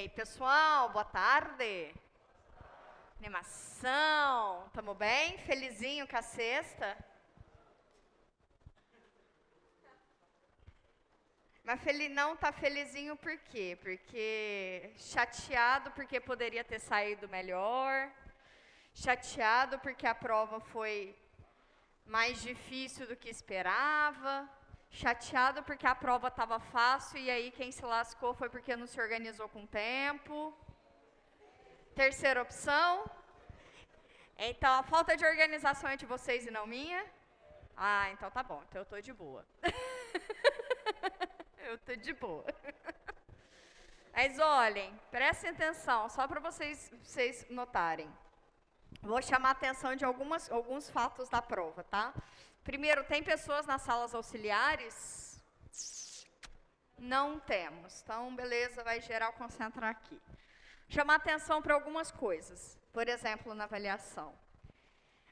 aí, pessoal, boa tarde. Animação, tamo bem? Felizinho com a sexta? Mas não tá felizinho por quê? Porque chateado porque poderia ter saído melhor, chateado porque a prova foi mais difícil do que esperava, chateado porque a prova estava fácil e aí quem se lascou foi porque não se organizou com o tempo. Terceira opção. Então, a falta de organização é de vocês e não minha? Ah, então tá bom. Então eu tô de boa. Eu tô de boa. Mas olhem, prestem atenção, só para vocês notarem. Vou chamar a atenção de alguns fatos da prova, tá? Primeiro, tem pessoas nas salas auxiliares? Não temos. Então, beleza, vai geral concentrar aqui. Chamar atenção para algumas coisas. Por exemplo, na avaliação.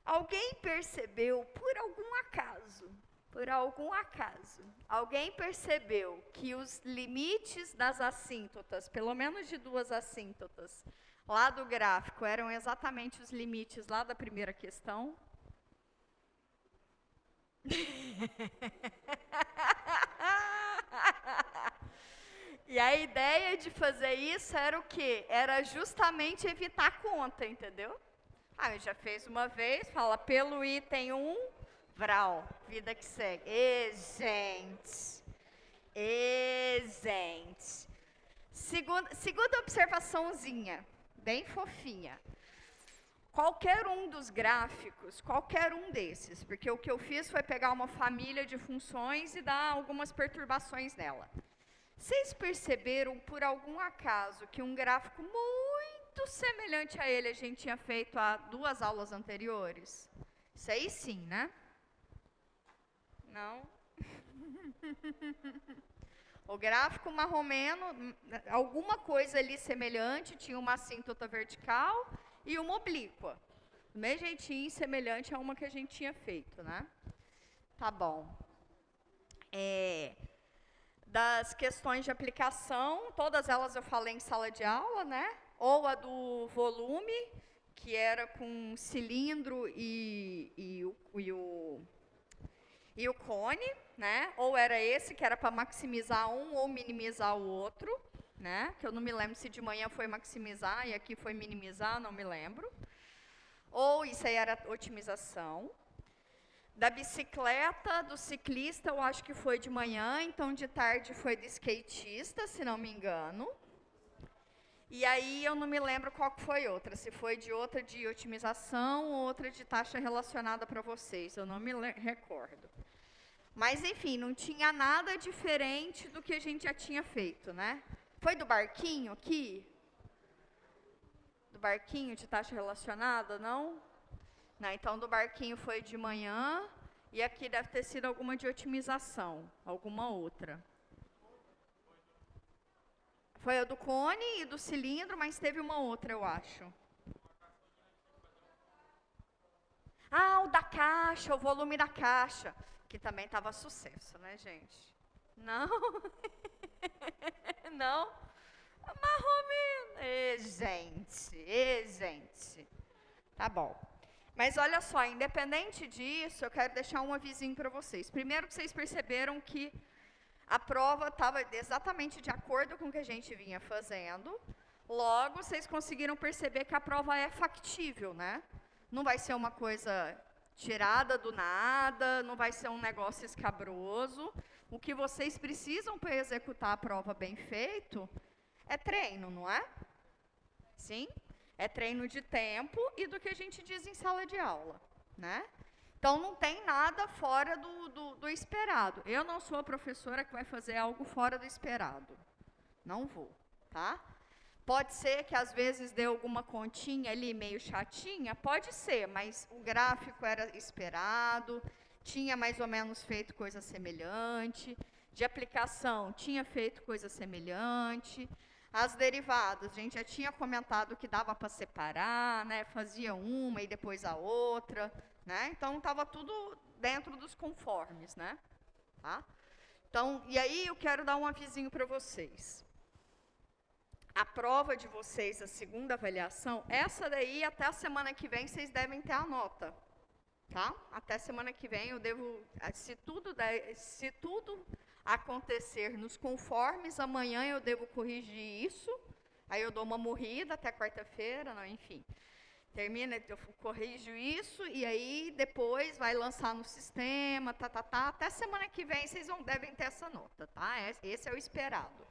Alguém percebeu, por algum acaso, alguém percebeu que os limites das assíntotas, pelo menos de duas assíntotas, lá do gráfico, eram exatamente os limites lá da primeira questão? E a ideia de fazer isso era o quê? Era justamente evitar a conta, entendeu? Ah, já fez uma vez, fala pelo item 1, vral, vida que segue. Gente. Segunda observaçãozinha, bem fofinha. Qualquer um dos gráficos, qualquer um desses, porque o que eu fiz foi pegar uma família de funções e dar algumas perturbações nela. Vocês perceberam, por algum acaso, que um gráfico muito semelhante a ele a gente tinha feito há 2 aulas anteriores? Isso aí sim, né? Não? O gráfico marromeno, alguma coisa ali semelhante, tinha uma assíntota vertical e uma oblíqua. Do mesmo jeitinho, semelhante a uma que a gente tinha feito, né? Tá bom. Das questões de aplicação, todas elas eu falei em sala de aula, né? Ou a do volume, que era com cilindro e o cone, né? Ou era esse, que era para maximizar um ou minimizar o outro, né? Que eu não me lembro se de manhã foi maximizar e aqui foi minimizar, não me lembro. Ou isso aí era otimização. Da bicicleta, do ciclista, eu acho que foi de manhã, então de tarde foi do skatista, se não me engano. E aí eu não me lembro qual que foi outra, se foi de outra de otimização ou outra de taxa relacionada para vocês, eu não me recordo. Mas enfim, não tinha nada diferente do que a gente já tinha feito, né? Foi do barquinho aqui? Do barquinho de taxa relacionada, não? Não, então, do barquinho foi de manhã, e aqui deve ter sido alguma de otimização, alguma outra. Foi a do cone e do cilindro, mas teve uma outra, eu acho. Ah, o da caixa, o volume da caixa, que também estava sucesso, né, gente? Não? Não? Marromeno. Gente. Tá bom. Mas olha só, independente disso, eu quero deixar um avisinho para vocês. Primeiro que vocês perceberam que a prova estava exatamente de acordo com o que a gente vinha fazendo. Logo, vocês conseguiram perceber que a prova é factível, né? Não vai ser uma coisa tirada do nada, não vai ser um negócio escabroso. O que vocês precisam para executar a prova bem feito é treino, não é? Sim? É treino de tempo e do que a gente diz em sala de aula, né? Então, não tem nada fora do esperado. Eu não sou a professora que vai fazer algo fora do esperado. Não vou, tá? Pode ser que, às vezes, dê alguma continha ali meio chatinha, pode ser, mas o gráfico era esperado, tinha mais ou menos feito coisa semelhante, de aplicação tinha feito coisa semelhante. As derivadas, a gente já tinha comentado que dava para separar, né? Fazia uma e depois a outra, né? Então, estava tudo dentro dos conformes, né? Tá? Então, e aí eu quero dar um avisinho para vocês. a prova de vocês, a segunda avaliação, essa daí até a semana que vem vocês devem ter a nota, tá? Até semana que vem eu devo, se tudo acontecer nos conformes, amanhã eu devo corrigir isso, aí eu dou uma morrida até quarta-feira, enfim. Termina, eu corrijo isso e aí depois vai lançar no sistema, até semana que vem vocês devem ter essa nota, tá? Esse é o esperado.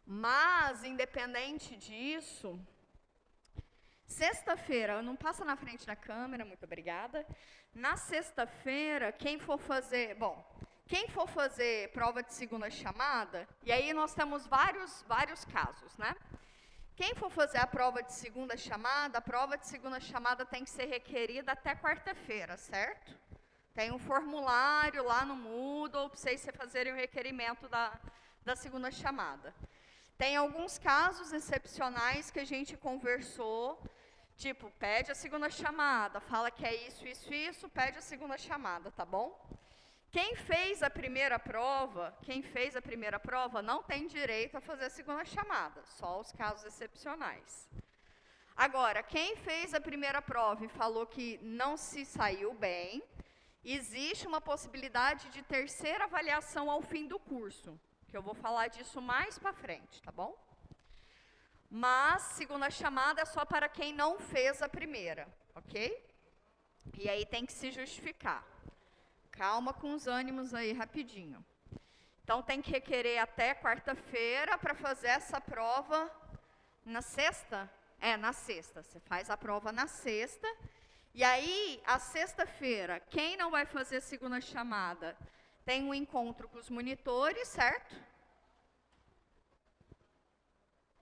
Mas, independente disso, sexta-feira, não passa na frente da câmera, muito obrigada. Na sexta-feira, quem for fazer prova de segunda chamada, e aí nós temos vários casos, né? Quem for fazer a prova de segunda chamada, a prova de segunda chamada tem que ser requerida até quarta-feira, certo? Tem um formulário lá no Moodle para vocês fazerem o requerimento da segunda chamada. Tem alguns casos excepcionais que a gente conversou, tipo, pede a segunda chamada, fala que é isso, pede a segunda chamada, tá bom? Quem fez a primeira prova não tem direito a fazer a segunda chamada, só os casos excepcionais. Agora, quem fez a primeira prova e falou que não se saiu bem, existe uma possibilidade de terceira avaliação ao fim do curso, que eu vou falar disso mais para frente, tá bom? Mas, segunda chamada é só para quem não fez a primeira, ok? E aí tem que se justificar. Calma com os ânimos aí, rapidinho. Então, tem que requerer até quarta-feira para fazer essa prova na sexta? Na sexta. Você faz a prova na sexta. E aí, a sexta-feira, quem não vai fazer a segunda chamada, tem um encontro com os monitores, certo?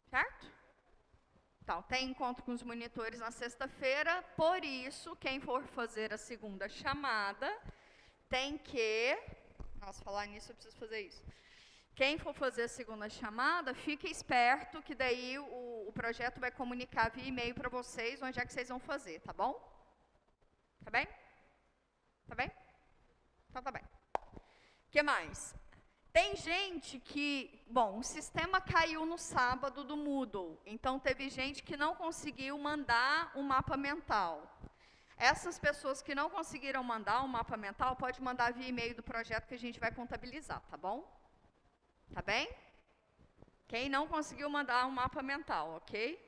Certo? Então, tem encontro com os monitores na sexta-feira, por isso, quem for fazer a segunda chamada, tem que... Nossa, falar nisso eu preciso fazer isso. Quem for fazer a segunda chamada, fique esperto, que daí o projeto vai comunicar via e-mail para vocês onde é que vocês vão fazer, tá bom? Tá bem? Tá bem? Então tá bem. O que mais? Tem gente que... Bom, o sistema caiu no sábado do Moodle, então teve gente que não conseguiu mandar um mapa mental. Essas pessoas que não conseguiram mandar um mapa mental, pode mandar via e-mail do projeto que a gente vai contabilizar, tá bom? Tá bem? Quem não conseguiu mandar um mapa mental, ok?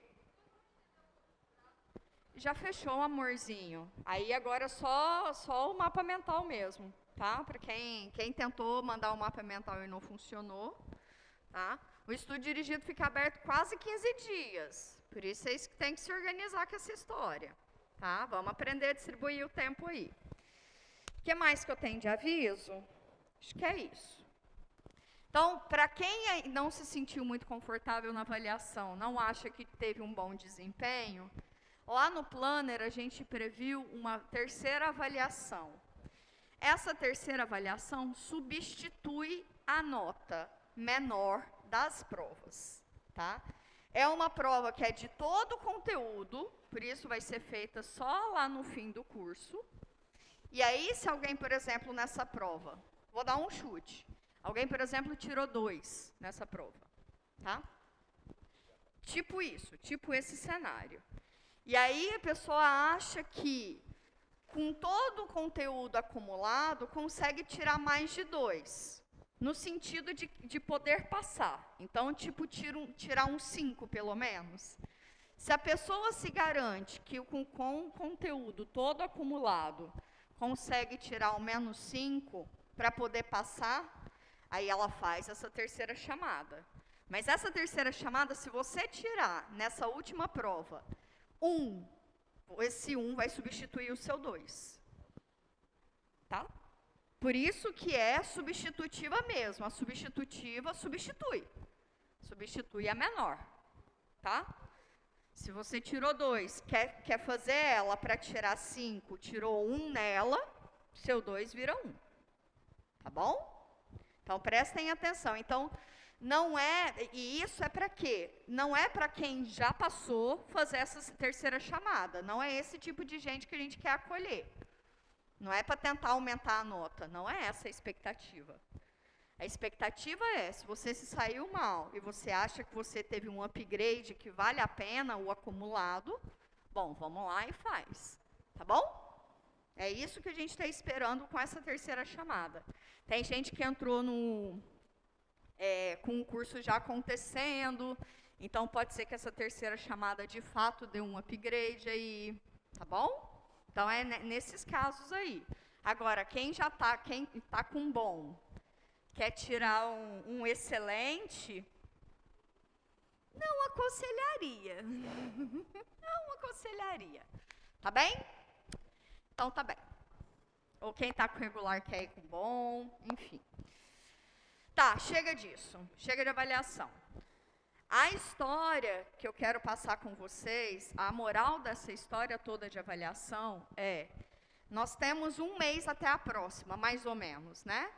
Já fechou, amorzinho. Aí agora só o mapa mental mesmo, tá? Para quem tentou mandar o mapa mental e não funcionou, tá? O estudo dirigido fica aberto quase 15 dias. Por isso vocês têm que se organizar com essa história. Tá? Vamos aprender a distribuir o tempo aí. O que mais que eu tenho de aviso? Acho que é isso. Então, para quem não se sentiu muito confortável na avaliação, não acha que teve um bom desempenho, lá no Planner a gente previu uma terceira avaliação. Essa terceira avaliação substitui a nota menor das provas. Tá? É uma prova que é de todo o conteúdo, por isso vai ser feita só lá no fim do curso. E aí, se alguém, por exemplo, nessa prova, vou dar um chute, alguém, por exemplo, tirou 2 nessa prova, tá? Tipo isso, tipo esse cenário. E aí a pessoa acha que, com todo o conteúdo acumulado, consegue tirar mais de 2. No sentido de poder passar. Então, tipo, tirar um 5, pelo menos. Se a pessoa se garante que com o conteúdo todo acumulado consegue tirar ao menos 5 para poder passar, aí ela faz essa terceira chamada. Mas essa terceira chamada, se você tirar nessa última prova 1, esse 1 vai substituir o seu 2. Tá? Por isso que é substitutiva mesmo. A substitutiva substitui. Substitui a menor. Tá? Se você tirou 2, quer fazer ela para tirar 5, tirou 1 nela, seu 2 vira 1. Tá bom? Então, prestem atenção. Então, não é... E isso é para quê? Não é para quem já passou fazer essa terceira chamada. Não é esse tipo de gente que a gente quer acolher. Não é para tentar aumentar a nota. Não é essa a expectativa. A expectativa é, se você se saiu mal e você acha que você teve um upgrade que vale a pena, o acumulado, bom, vamos lá e faz. Tá bom? É isso que a gente está esperando com essa terceira chamada. Tem gente que entrou com o curso já acontecendo, então pode ser que essa terceira chamada de fato dê um upgrade aí, tá bom? Então é nesses casos aí. Agora, quem está com bom, quer tirar um excelente, não aconselharia. Não aconselharia. Tá bem? Então tá bem. Ou quem está com regular quer ir com bom, enfim. Tá, chega disso. Chega de avaliação. A história que eu quero passar com vocês, a moral dessa história toda de avaliação é: nós temos um mês até a próxima, mais ou menos, né?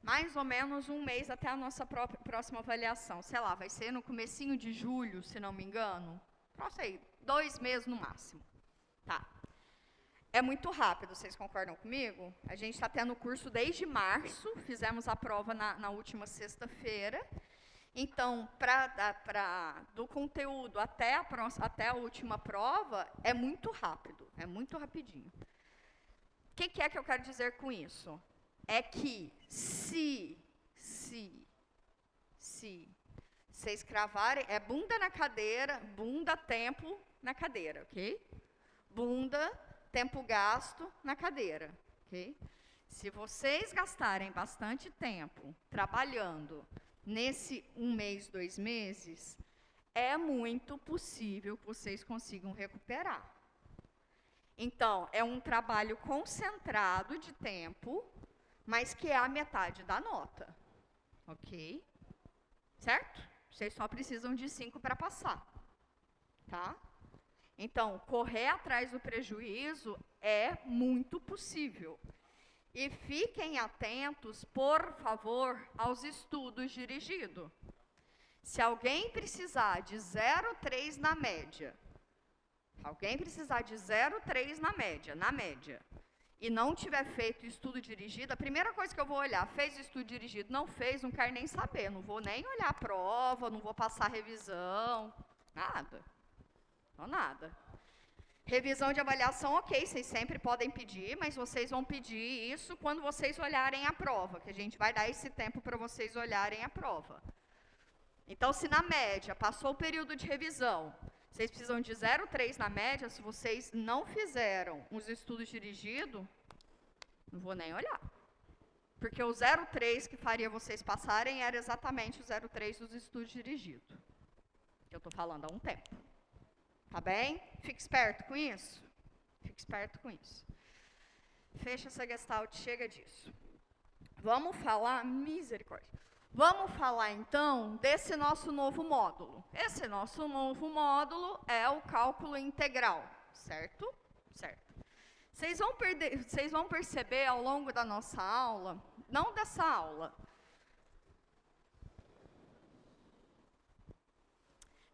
Mais ou menos um mês até a nossa próxima avaliação. Sei lá, vai ser no comecinho de julho, se não me engano. Não sei, 2 meses no máximo. Tá. É muito rápido, vocês concordam comigo? A gente está tendo curso desde março, fizemos a prova na última sexta-feira. Então, do conteúdo até a última prova, é muito rápido, é muito rapidinho. O que é que eu quero dizer com isso? É que se vocês cravarem, é bunda na cadeira, bunda, tempo na cadeira, ok? Bunda, tempo gasto na cadeira, ok? Se vocês gastarem bastante tempo trabalhando nesse 1 mês, 2 meses, é muito possível que vocês consigam recuperar. Então, é um trabalho concentrado de tempo, mas que é a metade da nota, ok? Certo? Vocês só precisam de 5 para passar, tá? Então, correr atrás do prejuízo é muito possível. E fiquem atentos, por favor, aos estudos dirigidos. Se alguém precisar de 0,3 na média, na média, e não tiver feito estudo dirigido, a primeira coisa que eu vou olhar, fez estudo dirigido, não fez, não quero nem saber, não vou nem olhar a prova, não vou passar revisão, nada. Não, nada. Revisão de avaliação, ok, vocês sempre podem pedir, mas vocês vão pedir isso quando vocês olharem a prova, que a gente vai dar esse tempo para vocês olharem a prova. Então, se na média passou o período de revisão, vocês precisam de 0,3 na média, se vocês não fizeram os estudos dirigidos, não vou nem olhar. Porque o 0,3 que faria vocês passarem era exatamente o 0,3 dos estudos dirigidos. Que eu estou falando há um tempo. Tá bem? Fique esperto com isso. Fique esperto com isso. Fecha essa gestalt, chega disso. Vamos falar, misericórdia. Vamos falar, então, desse nosso novo módulo. Esse nosso novo módulo é o cálculo integral, certo? Certo. Vocês vão perceber ao longo da nossa aula, não dessa aula,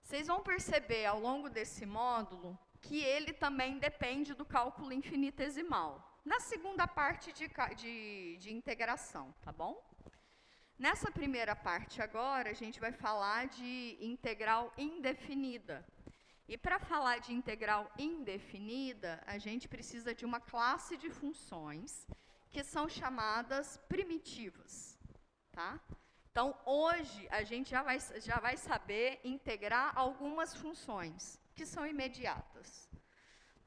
vocês vão perceber ao longo desse módulo que ele também depende do cálculo infinitesimal, na segunda parte de integração, tá bom? Nessa primeira parte agora, a gente vai falar de integral indefinida. E para falar de integral indefinida, a gente precisa de uma classe de funções que são chamadas primitivas, tá? Então, hoje, a gente já vai saber integrar algumas funções que são imediatas.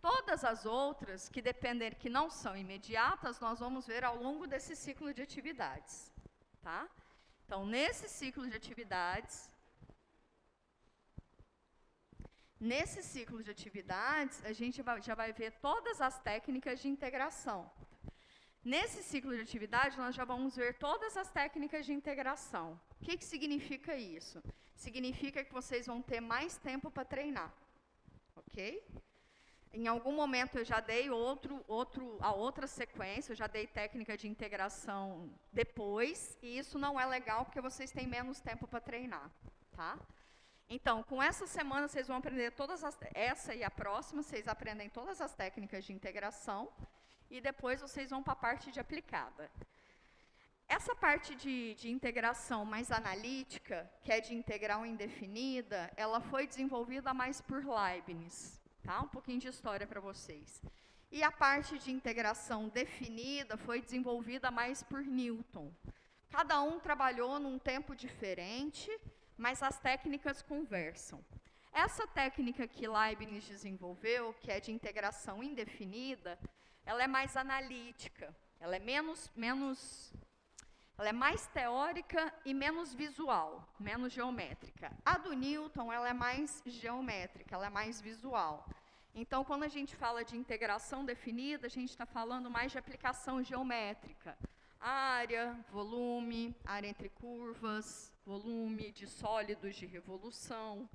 Todas as outras que não são imediatas, nós vamos ver ao longo desse ciclo de atividades, tá? Então, nesse ciclo de atividades, a gente já vai ver todas as técnicas de integração. Nesse ciclo de atividade, nós já vamos ver todas as técnicas de integração. O que significa isso? Significa que vocês vão ter mais tempo para treinar, ok? Em algum momento eu já dei a outra sequência, eu já dei técnica de integração depois, e isso não é legal porque vocês têm menos tempo para treinar, tá? Então, com essa semana vocês vão aprender essa e a próxima, vocês aprendem todas as técnicas de integração, e depois vocês vão para a parte de aplicada. Essa parte de integração mais analítica, que é de integral indefinida, ela foi desenvolvida mais por Leibniz, tá? Um pouquinho de história para vocês. E a parte de integração definida foi desenvolvida mais por Newton. Cada um trabalhou num tempo diferente, mas as técnicas conversam. Essa técnica que Leibniz desenvolveu, que é de integração indefinida, ela é mais analítica, ela é ela é mais teórica e menos visual, menos geométrica. A do Newton, ela é mais geométrica, ela é mais visual. Então, quando a gente fala de integração definida, a gente está falando mais de aplicação geométrica. Área, volume, área entre curvas, volume de sólidos de revolução.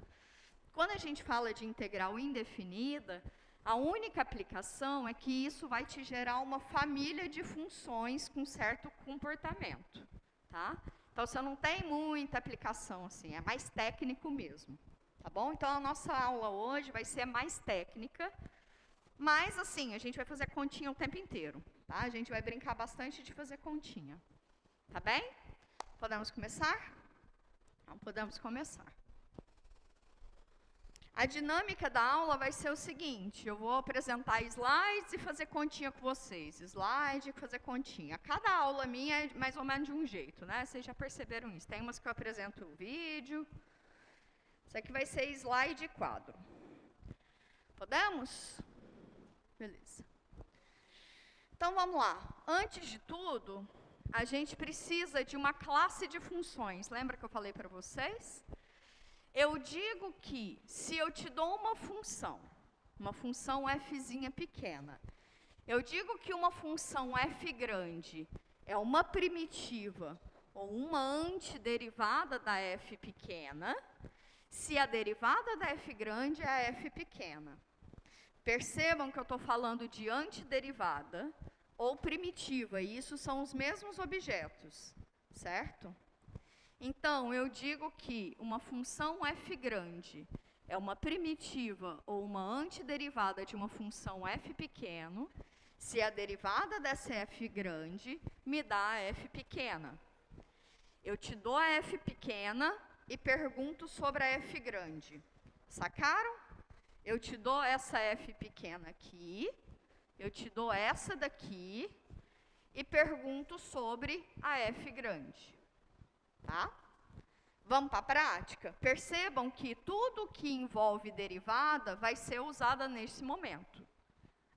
Quando a gente fala de integral indefinida, a única aplicação é que isso vai te gerar uma família de funções com certo comportamento, tá? Então, você não tem muita aplicação, assim, é mais técnico mesmo, tá bom? Então, a nossa aula hoje vai ser mais técnica, mas, assim, a gente vai fazer continha o tempo inteiro, tá? A gente vai brincar bastante de fazer continha, tá bem? Podemos começar? Então, podemos começar. A dinâmica da aula vai ser o seguinte, eu vou apresentar slides e fazer continha com vocês. Slide e fazer continha. Cada aula minha é mais ou menos de um jeito, né? Vocês já perceberam isso. Tem umas que eu apresento o vídeo. Isso aqui vai ser slide e quadro. Podemos? Beleza. Então, vamos lá. Antes de tudo, a gente precisa de uma classe de funções. Lembra que eu falei para vocês? Eu digo que, se eu te dou uma função fzinha pequena, eu digo que uma função f grande é uma primitiva ou uma antiderivada da f pequena, se a derivada da f grande é a f pequena. Percebam que eu estou falando de antiderivada ou primitiva, e isso são os mesmos objetos, certo? Então, eu digo que uma função f grande é uma primitiva ou uma antiderivada de uma função f pequeno, se a derivada dessa f grande me dá a f pequena. Eu te dou a f pequena e pergunto sobre a f grande. Sacaram? Eu te dou essa f pequena aqui, eu te dou essa daqui e pergunto sobre a f grande. Tá? Vamos para a prática? Percebam que tudo que envolve derivada vai ser usada nesse momento.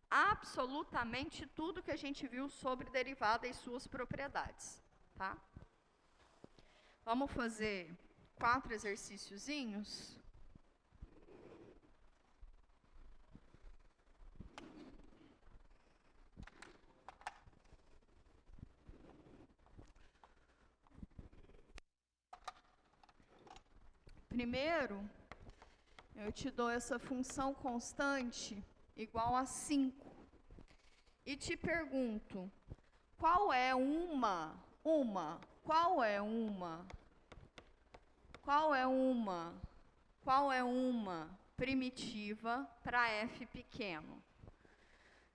Absolutamente tudo que a gente viu sobre derivada e suas propriedades. Tá? Vamos fazer 4 exercíciozinhos. Primeiro, eu te dou essa função constante igual a 5. E te pergunto, qual é uma primitiva para f pequeno?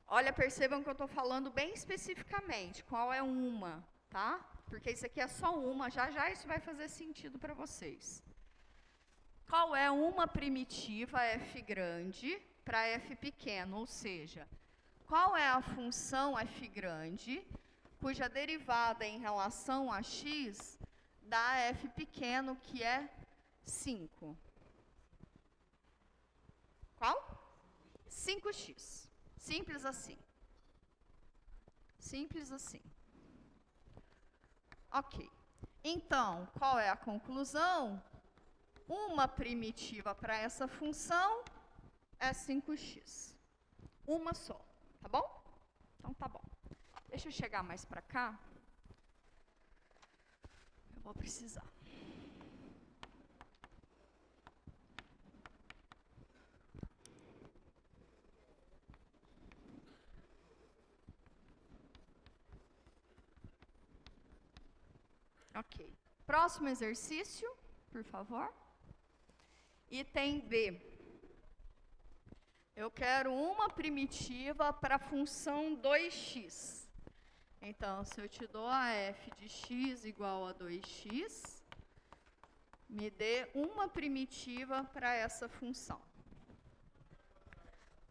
Olha, percebam que eu estou falando bem especificamente, qual é uma, tá? Porque isso aqui é só uma, já isso vai fazer sentido para vocês. Qual é uma primitiva f grande para f pequeno? Ou seja, qual é a função f grande cuja derivada em relação a x dá f pequeno, que é 5? Qual? 5x. Simples assim. Simples assim. Ok. Então, qual é a conclusão? Uma primitiva para essa função é 5x. Uma só, tá bom? Então, tá bom. Deixa eu chegar mais para cá. Eu vou precisar. Ok. Próximo exercício, por favor. Item B. Eu quero uma primitiva para a função 2x. Então, se eu te dou a f de x igual a 2x, me dê uma primitiva para essa função.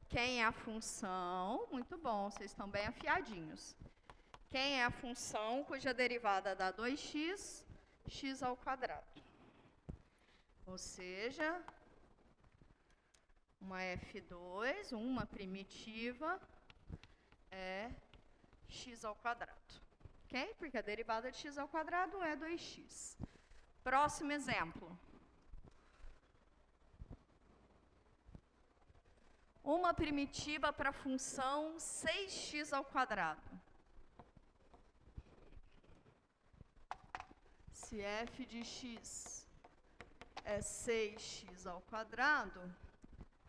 Quem é a função? Muito bom, vocês estão bem afiadinhos. Quem é a função cuja derivada dá 2x, x ao quadrado. Ou seja, uma f2, uma primitiva, é x ao quadrado. Ok? Porque a derivada de x ao quadrado é 2x. Próximo exemplo. Uma primitiva para a função 6x ao quadrado. Se f de x é 6x ao quadrado,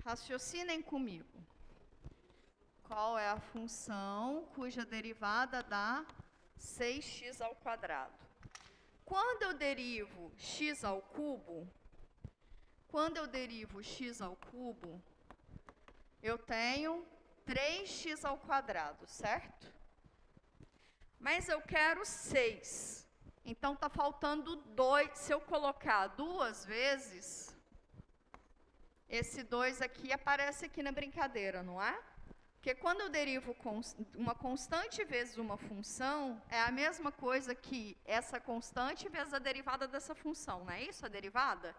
raciocinem comigo. Qual é a função cuja derivada dá 6x ao quadrado? Quando eu derivo x ao cubo, eu tenho 3x ao quadrado, certo? Mas eu quero 6. Então, está faltando 2. Se eu colocar 2 vezes, esse 2 aqui aparece aqui na brincadeira, não é? Porque quando eu derivo uma constante vezes uma função, é a mesma coisa que essa constante vezes a derivada dessa função, não é isso? A derivada?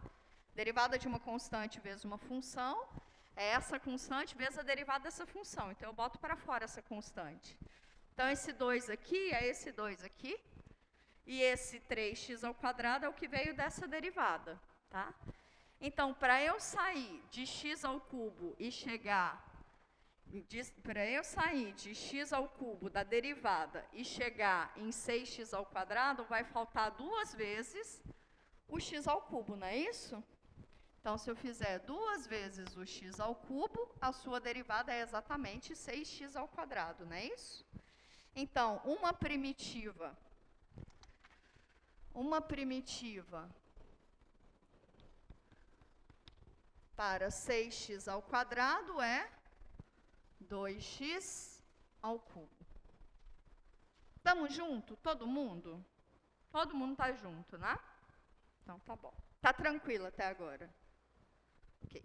Derivada de uma constante vezes uma função é essa constante vezes a derivada dessa função. Então, eu boto para fora essa constante. Então, esse 2 aqui é esse 2 aqui. E esse 3x ao quadrado é o que veio dessa derivada, tá? Então, para eu sair de x ao cubo e chegar... Para eu sair de x ao cubo da derivada e chegar em 6x ao quadrado, vai faltar 2 vezes o x ao cubo, não é isso? Então, se eu fizer 2 vezes o x ao cubo, a sua derivada é exatamente 6x ao quadrado, não é isso? Então, uma primitiva para 6x ao quadrado é 2x ao cubo. Estamos juntos? Todo mundo? Todo mundo está junto, né? Então, tá bom. Tá tranquilo até agora? Ok.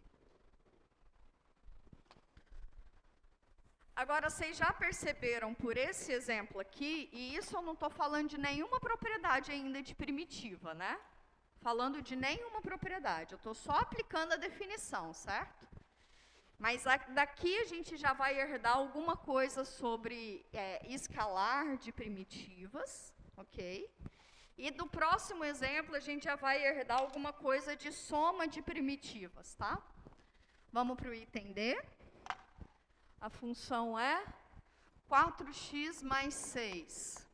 Agora, vocês já perceberam por esse exemplo aqui, e isso eu não estou falando de nenhuma propriedade ainda de primitiva, né? Falando de nenhuma propriedade, eu estou só aplicando a definição, certo? Mas daqui a gente já vai herdar alguma coisa sobre escalar de primitivas, ok? E do próximo exemplo a gente já vai herdar alguma coisa de soma de primitivas, tá? Vamos para o item D. A função é 4x mais 6.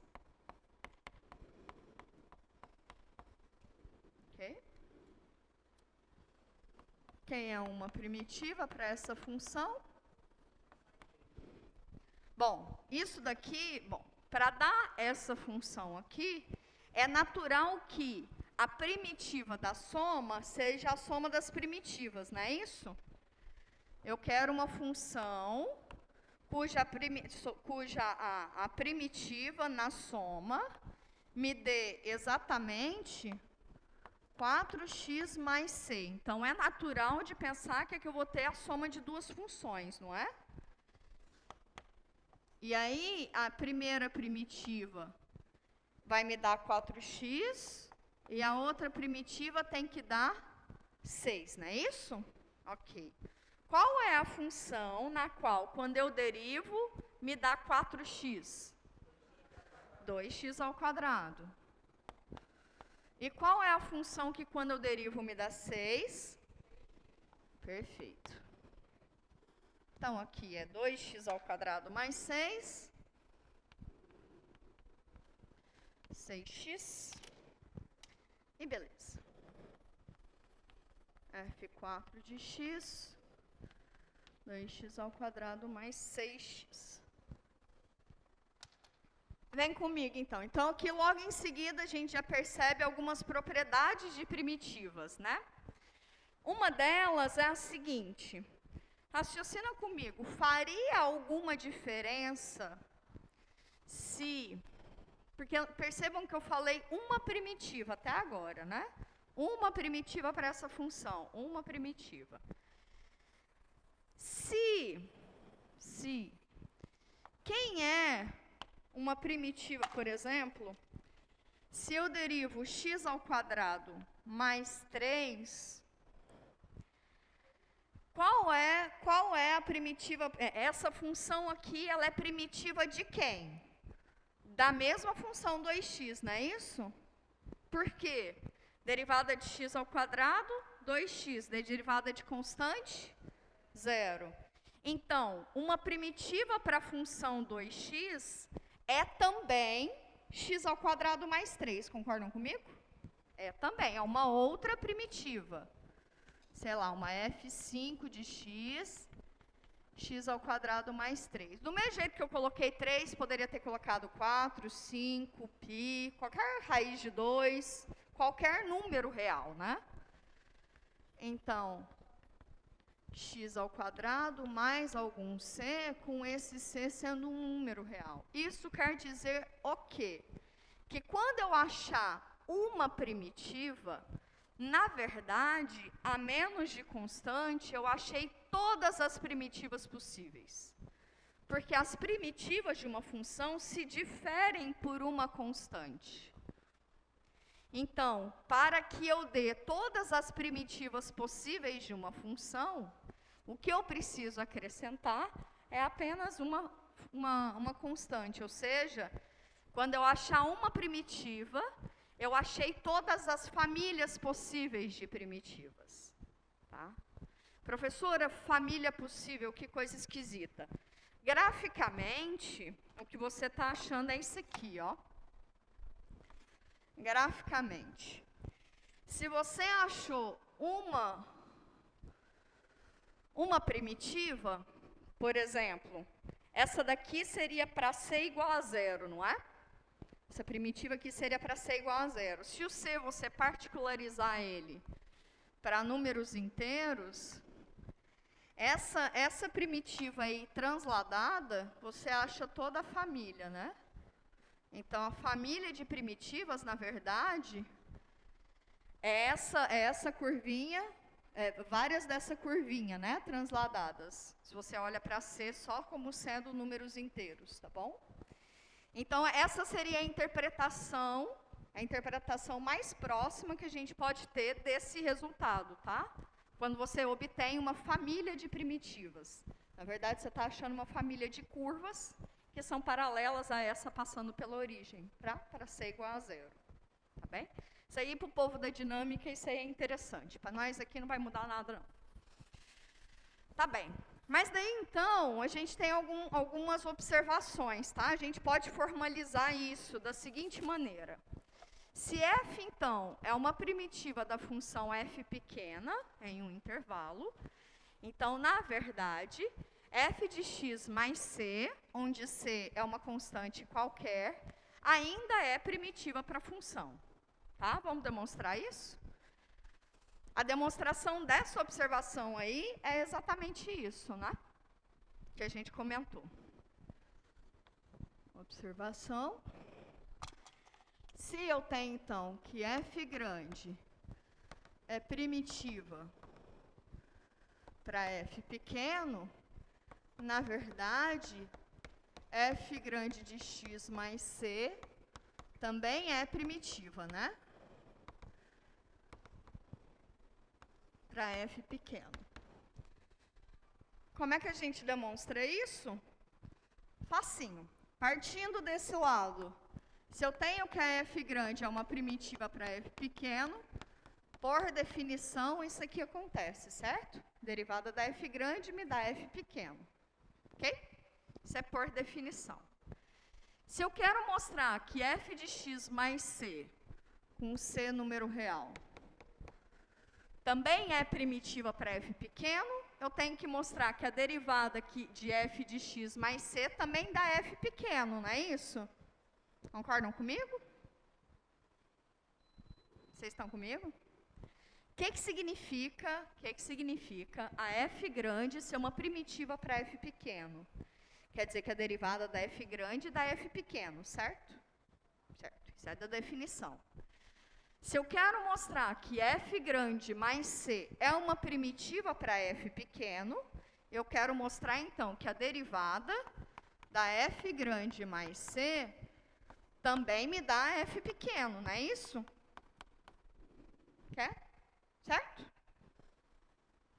Ok? Quem é uma primitiva para essa função? Bom, isso daqui, para dar essa função aqui, é natural que a primitiva da soma seja a soma das primitivas, não é isso? Eu quero uma função cuja a primitiva na soma me dê exatamente 4x mais c. Então, é natural de pensar que eu vou ter a soma de duas funções, não é? E aí, a primeira primitiva vai me dar 4x e a outra primitiva tem que dar 6, não é isso? Ok. Qual é a função na qual, quando eu derivo, me dá 4x? 2x ao quadrado. E qual é a função que, quando eu derivo, me dá 6? Perfeito. Então, aqui é 2x ao quadrado mais 6. 6x. E beleza. F4 de x. 2x ao quadrado mais 6x. Vem comigo, então. Então, aqui logo em seguida a gente já percebe algumas propriedades de primitivas, né? Uma delas é a seguinte. Raciocina comigo. Faria alguma diferença se Porque percebam que eu falei uma primitiva até agora, né? Uma primitiva para essa função, uma primitiva. Se quem é uma primitiva, por exemplo, se eu derivo x ao quadrado mais 3, qual é a primitiva? Essa função aqui, ela é primitiva de quem? Da mesma função 2x, não é isso? Por quê? Derivada de x ao quadrado, 2x. Derivada de constante, 0. Então, uma primitiva para a função 2x é também x ao quadrado mais 3. Concordam comigo? É também, é uma outra primitiva. Sei lá, uma f5 de x ao quadrado mais 3. Do mesmo jeito que eu coloquei 3, poderia ter colocado 4, 5, π, qualquer raiz de 2, qualquer número real, né? Então, x ao quadrado mais algum c, com esse c sendo um número real. Isso quer dizer o quê? Que quando eu achar uma primitiva, na verdade, a menos de constante, eu achei todas as primitivas possíveis. Porque as primitivas de uma função se diferem por uma constante. Então, para que eu dê todas as primitivas possíveis de uma função, o que eu preciso acrescentar é apenas uma constante. Ou seja, quando eu achar uma primitiva, eu achei todas as famílias possíveis de primitivas. Tá? Professora, família possível, que coisa esquisita. Graficamente, o que você está achando é isso aqui, ó. Graficamente. Se você achou uma primitiva, por exemplo, essa daqui seria para c igual a 0, não é? Essa primitiva aqui seria para c igual a 0. Se o c você particularizar ele para números inteiros, essa primitiva aí transladada, você acha toda a família, né? Então, a família de primitivas, na verdade, é essa curvinha, várias dessa curvinha, né? Transladadas. Se você olha para c só como sendo números inteiros, tá bom? Então, essa seria a interpretação mais próxima que a gente pode ter desse resultado, tá? Quando você obtém uma família de primitivas. Na verdade, você está achando uma família de curvas que são paralelas a essa passando pela origem, para c igual a 0. Tá bem? Isso aí, para o povo da dinâmica, isso aí é interessante. Para nós aqui não vai mudar nada, não. Tá bem. Mas daí, então, a gente tem algumas observações, tá? A gente pode formalizar isso da seguinte maneira. Se f, então, é uma primitiva da função f pequena, em um intervalo, então, na verdade, f de x mais c, onde c é uma constante qualquer, ainda é primitiva para a função. Tá? Vamos demonstrar isso? A demonstração dessa observação aí é exatamente isso, né? Que a gente comentou. Observação. Se eu tenho, então, que f grande é primitiva para f pequeno, na verdade, f grande de x mais c também é primitiva, né? Para f pequeno. Como é que a gente demonstra isso? Facinho. Partindo desse lado, se eu tenho que a f grande é uma primitiva para f pequeno, por definição, isso aqui acontece, certo? Derivada da f grande me dá f pequeno. Ok? Isso é por definição. Se eu quero mostrar que f de x mais c, com c número real, também é primitiva para f pequeno, eu tenho que mostrar que a derivada aqui de f de x mais c também dá f pequeno, não é isso? Concordam comigo? Vocês estão comigo? O que significa a f grande ser uma primitiva para f pequeno? Quer dizer que a derivada da f grande dá f pequeno, certo? Isso é da definição. Se eu quero mostrar que f grande mais c é uma primitiva para f pequeno, eu quero mostrar, então, que a derivada da f grande mais c também me dá f pequeno, não é isso? Quer? Certo?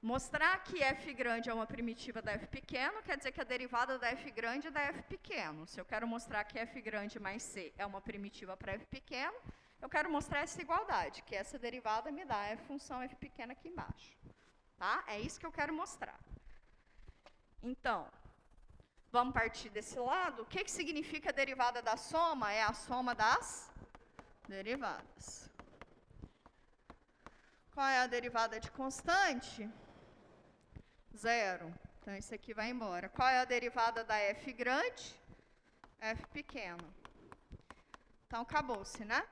Mostrar que f grande é uma primitiva da f pequeno, quer dizer que a derivada da f grande é da f pequeno. Se eu quero mostrar que f grande mais c é uma primitiva para f pequeno, eu quero mostrar essa igualdade, que essa derivada me dá f função f pequena aqui embaixo. Tá? É isso que eu quero mostrar. Então, vamos partir desse lado. O que significa a derivada da soma? É a soma das derivadas. Qual é a derivada de constante? 0. Então, isso aqui vai embora. Qual é a derivada da f grande? F pequeno. Então, acabou-se, né?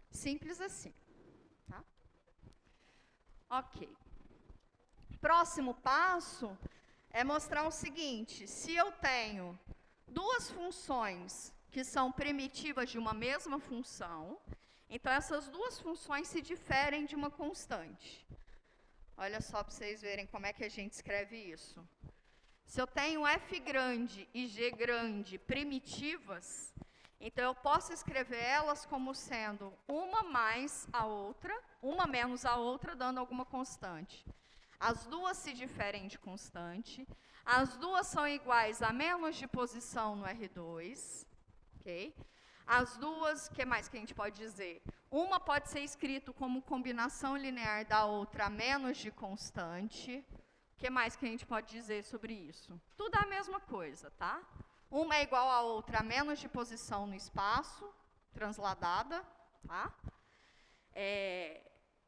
Simples assim. Tá? Ok. Próximo passo é mostrar o seguinte: se eu tenho duas funções que são primitivas de uma mesma função, então essas duas funções se diferem de uma constante. Olha só para vocês verem como é que a gente escreve isso. Se eu tenho f grande e g grande primitivas, então eu posso escrever elas como sendo uma mais a outra, uma menos a outra, dando alguma constante. As duas se diferem de constante, as duas são iguais a menos de posição no R2, ok? As duas, o que mais que a gente pode dizer? Uma pode ser escrito como combinação linear da outra a menos de constante. O que mais que a gente pode dizer sobre isso? Tudo é a mesma coisa, tá? Uma é igual à outra a menos de posição no espaço, transladada, tá?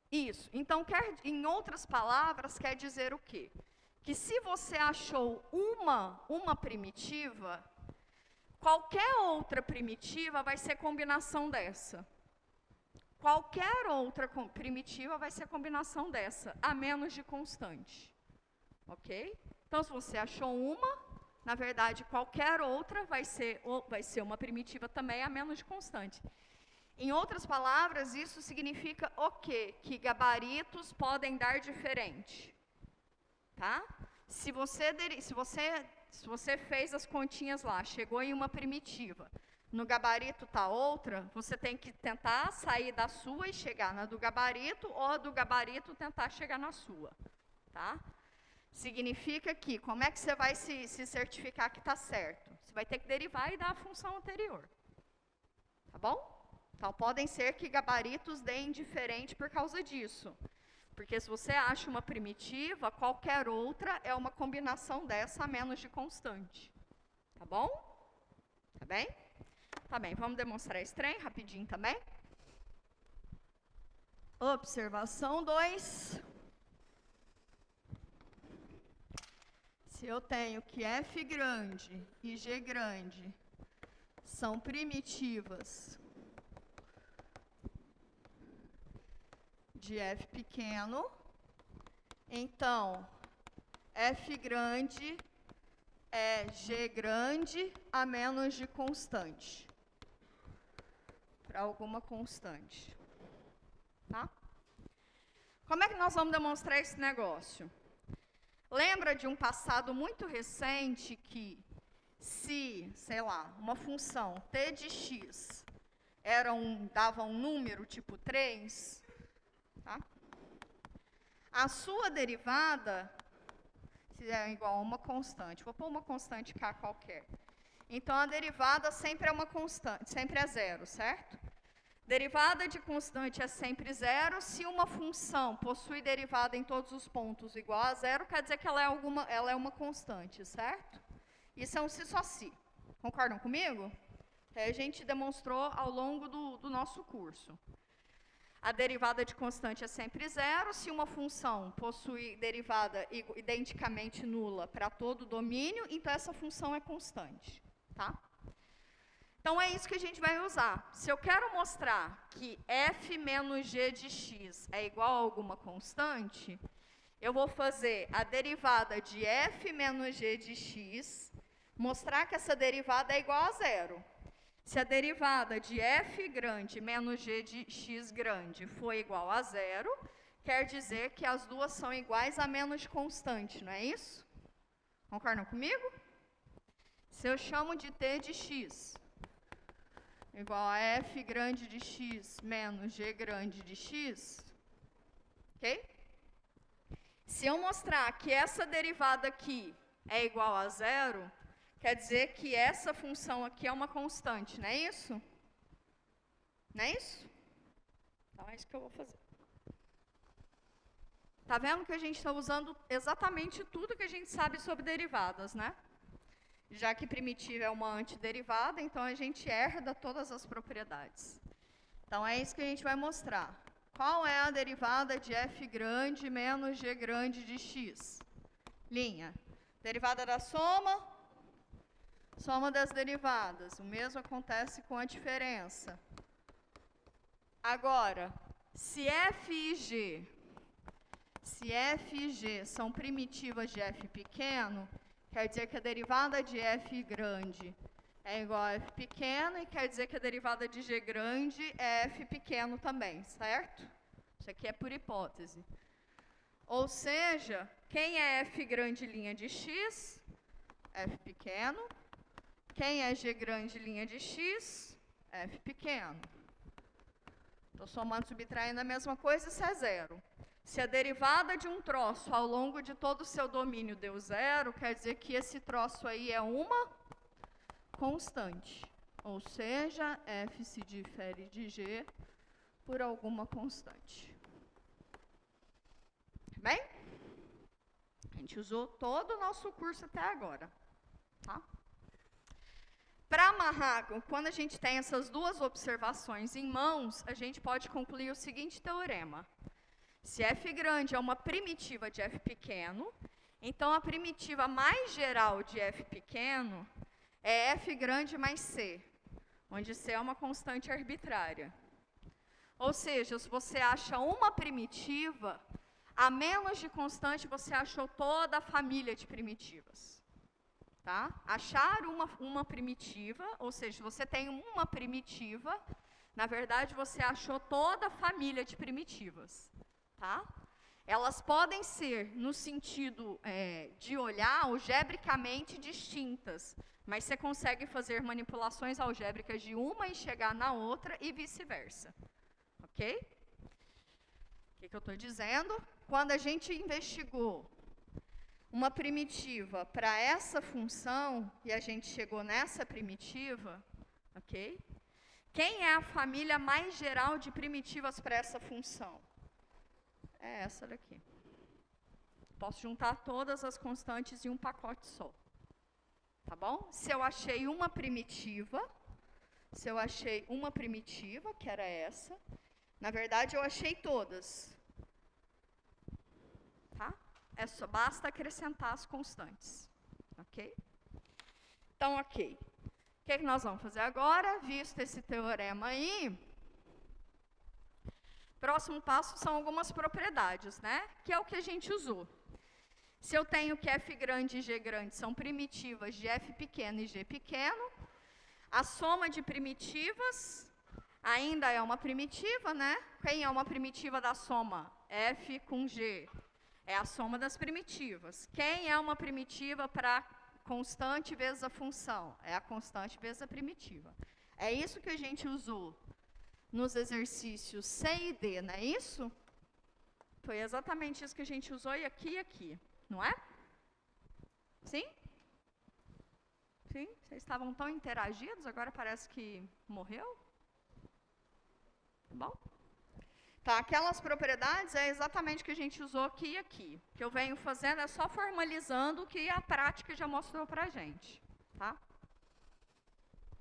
Isso. Então, em outras palavras, quer dizer o quê? Que se você achou uma primitiva, qualquer outra primitiva vai ser combinação dessa. Qualquer outra primitiva vai ser combinação dessa, a menos de constante. Ok? Então, se você achou uma, na verdade, qualquer outra vai ser uma primitiva também, a menos de constante. Em outras palavras, isso significa o quê? Que gabaritos podem dar diferente. Tá? Se você fez as continhas lá, chegou em uma primitiva, no gabarito está outra, você tem que tentar sair da sua e chegar na do gabarito, ou a do gabarito tentar chegar na sua. Tá? Significa que, como é que você vai se certificar que está certo? Você vai ter que derivar e dar a função anterior. Tá bom? Então, podem ser que gabaritos deem diferente por causa disso. Porque se você acha uma primitiva, qualquer outra é uma combinação dessa a menos de constante. Tá bom? Tá bem? Tá bem, vamos demonstrar esse trem rapidinho também. Observação 2. Se eu tenho que f grande e g grande são primitivas de f pequeno, então f grande é g grande a menos de constante, para alguma constante. Tá? Como é que nós vamos demonstrar esse negócio? Lembra de um passado muito recente que, se, sei lá, uma função t de x dava um número tipo 3, tá? A sua derivada é igual a uma constante. Vou pôr uma constante k qualquer. Então, a derivada sempre é uma constante, sempre é zero, certo? Derivada de constante é sempre zero. Se uma função possui derivada em todos os pontos igual a zero, quer dizer que ela é uma constante, certo? Isso é um se só se. Concordam comigo? A gente demonstrou ao longo do nosso curso. A derivada de constante é sempre zero. Se uma função possui derivada identicamente nula para todo domínio, então essa função é constante. Tá? Então, é isso que a gente vai usar. Se eu quero mostrar que f menos g de x é igual a alguma constante, eu vou fazer a derivada de f menos g de x, mostrar que essa derivada é igual a zero. Se a derivada de f grande menos g de x grande for igual a zero, quer dizer que as duas são iguais a menos de constante, não é isso? Concordam comigo? Se eu chamo de t de x igual a f grande de x menos g grande de x, ok? Se eu mostrar que essa derivada aqui é igual a zero, quer dizer que essa função aqui é uma constante, não é isso? Não é isso? Então é isso que eu vou fazer. Tá vendo que a gente está usando exatamente tudo que a gente sabe sobre derivadas, né? Já que primitiva é uma antiderivada, então a gente herda todas as propriedades. Então é isso que a gente vai mostrar. Qual é a derivada de f grande menos g grande de x? Linha. Derivada da soma, soma das derivadas. O mesmo acontece com a diferença. Agora, se f e g são primitivas de f pequeno, quer dizer que a derivada de f grande é igual a f pequeno, e quer dizer que a derivada de g grande é f pequeno também, certo? Isso aqui é por hipótese. Ou seja, quem é f grande linha de x? F pequeno. Quem é g grande linha de x? F pequeno. Estou somando e subtraindo a mesma coisa, isso é zero. Se a derivada de um troço ao longo de todo o seu domínio deu zero, quer dizer que esse troço aí é uma constante. Ou seja, f se difere de g por alguma constante. Bem? A gente usou todo o nosso curso até agora. Tá? Para amarrar, quando a gente tem essas duas observações em mãos, a gente pode concluir o seguinte teorema. Se f grande é uma primitiva de f pequeno, então a primitiva mais geral de f pequeno é f grande mais c, onde c é uma constante arbitrária. Ou seja, se você acha uma primitiva, a menos de constante você achou toda a família de primitivas. Tá? Achar uma primitiva, ou seja, se você tem uma primitiva, na verdade você achou toda a família de primitivas. Tá? Elas podem ser, no sentido de olhar, algebricamente distintas, mas você consegue fazer manipulações algébricas de uma e chegar na outra e vice-versa. Ok? O que eu estou dizendo? Quando a gente investigou uma primitiva para essa função, e a gente chegou nessa primitiva, ok? Quem é a família mais geral de primitivas para essa função? É essa daqui. Posso juntar todas as constantes em um pacote só. Tá bom? Se eu achei uma primitiva, que era essa, na verdade eu achei todas. Tá? Basta acrescentar as constantes. Ok? Então, ok. O que nós vamos fazer agora? Visto esse teorema aí, próximo passo são algumas propriedades, né? Que é o que a gente usou. Se eu tenho que f grande e g grande são primitivas de f pequeno e g pequeno, a soma de primitivas ainda é uma primitiva, né? Quem é uma primitiva da soma? F com g. É a soma das primitivas. Quem é uma primitiva para constante vezes a função? É a constante vezes a primitiva. É isso que a gente usou nos exercícios C e D, não é isso? Foi exatamente isso que a gente usou e aqui, não é? Sim? Sim? Vocês estavam tão interagidos, agora parece que morreu? Tá bom? Tá, aquelas propriedades é exatamente o que a gente usou aqui e aqui. O que eu venho fazendo é só formalizando o que a prática já mostrou pra gente. Tá?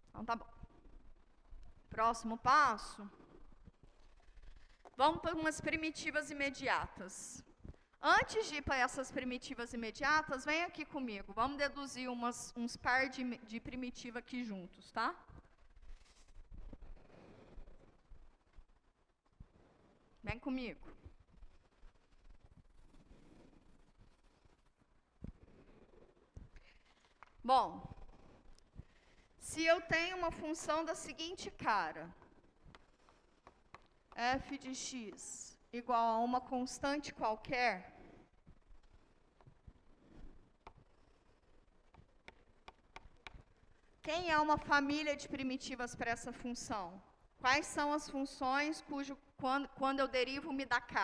Então tá bom. Próximo passo. Vamos para umas primitivas imediatas. Antes de ir para essas primitivas imediatas, vem aqui comigo. Vamos deduzir uns par de primitiva aqui juntos, tá? Vem comigo. Bom, Se eu tenho uma função da seguinte cara, f de x igual a uma constante qualquer, quem é uma família de primitivas para essa função? Quais são as funções quando eu derivo me dá k?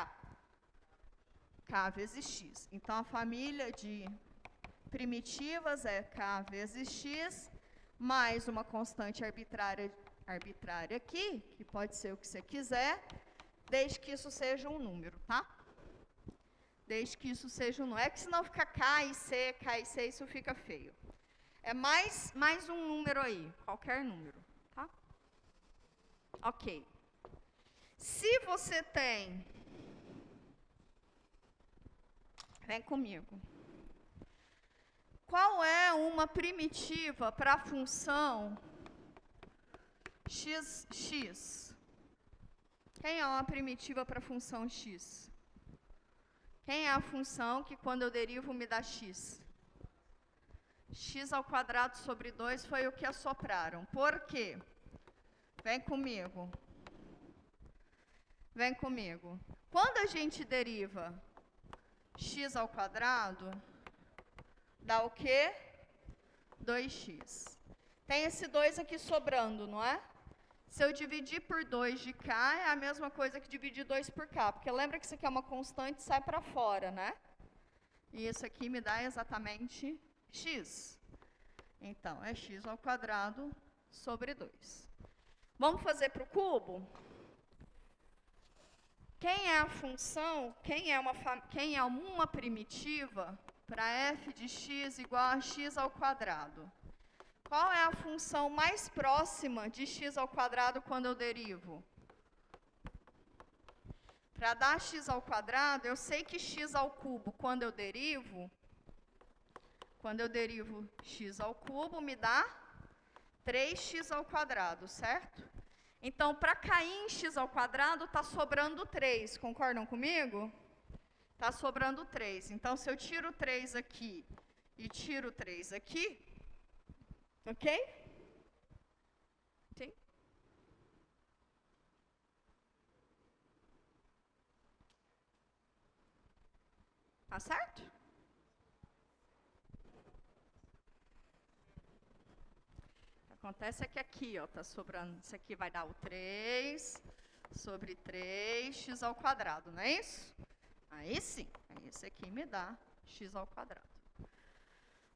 K vezes x. Então, a família de primitivas é k vezes x, mais uma constante arbitrária aqui, que pode ser o que você quiser, desde que isso seja um número, tá? Desde que isso seja um número. É que senão fica k e c, isso fica feio. É mais um número aí, qualquer número, tá? Ok. Se você tem... Vem comigo. Qual é uma primitiva para a função x? Quem é uma primitiva para a função x? Quem é a função que quando eu derivo me dá x? X ao quadrado sobre 2 foi o que assopraram. Por quê? Vem comigo. Vem comigo. Quando a gente deriva x ao quadrado, dá o quê? 2x. Tem esse 2 aqui sobrando, não é? Se eu dividir por 2 de k, é a mesma coisa que dividir 2 por k. Porque lembra que isso aqui é uma constante e sai para fora, né? E isso aqui me dá exatamente x. Então, é x ao quadrado sobre 2. Vamos fazer para o cubo? Quem é a função, quem é uma primitiva para f de x igual a x ao quadrado? Qual é a função mais próxima de x ao quadrado quando eu derivo? Para dar x ao quadrado, eu sei que x ao cubo, quando eu derivo x ao cubo, me dá 3x ao quadrado, certo? Então, para cair em x ao quadrado, está sobrando 3. Concordam comigo? Está sobrando 3. Então, se eu tiro 3 aqui e tiro 3 aqui, ok? Sim? Tá certo? Acontece é que aqui, ó, tá sobrando, isso aqui vai dar o 3 sobre 3x ao quadrado, não é isso? Aí sim, aí esse aqui me dá x ao quadrado.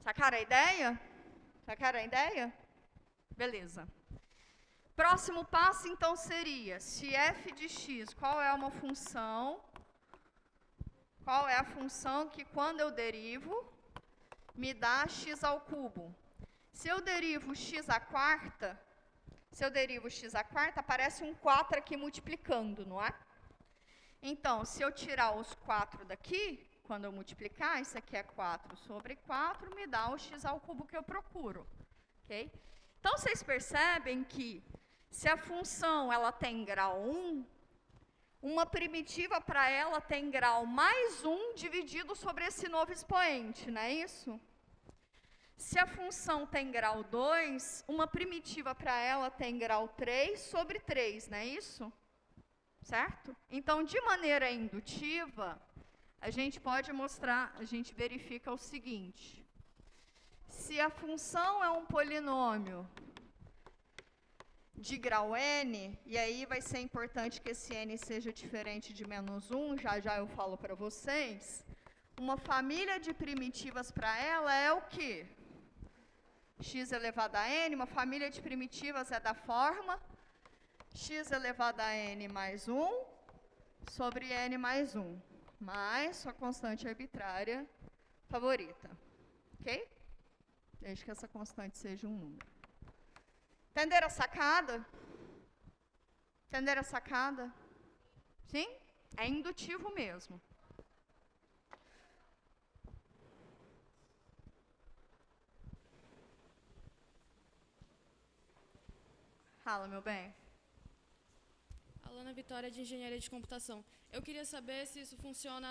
Sacaram a ideia? Sacaram a ideia? Beleza. Próximo passo, então, seria, se f de x, qual é uma função? Qual é a função que, quando eu derivo, me dá x ao cubo? Se eu derivo x à quarta, aparece um 4 aqui multiplicando, não é? Então, se eu tirar os 4 daqui, quando eu multiplicar, isso aqui é 4 sobre 4, me dá o x ao cubo que eu procuro. Okay? Então, vocês percebem que, se a função ela tem grau 1, uma primitiva para ela tem grau mais 1 dividido sobre esse novo expoente, não é isso? Se a função tem grau 2, uma primitiva para ela tem grau 3 sobre 3, não é isso? Certo? Então, de maneira indutiva, a gente pode mostrar, a gente verifica o seguinte. Se a função é um polinômio de grau n, e aí vai ser importante que esse n seja diferente de -1, já eu falo para vocês, uma família de primitivas para ela é o quê? X elevado a n, uma família de primitivas é da forma x elevado a n mais 1 sobre n mais 1, mais sua constante arbitrária favorita. Ok? Desde que essa constante seja um número. Entenderam a sacada? Entenderam a sacada? Sim? É indutivo mesmo. Fala, meu bem. Alana Vitória, de Engenharia de Computação. Eu queria saber se isso funciona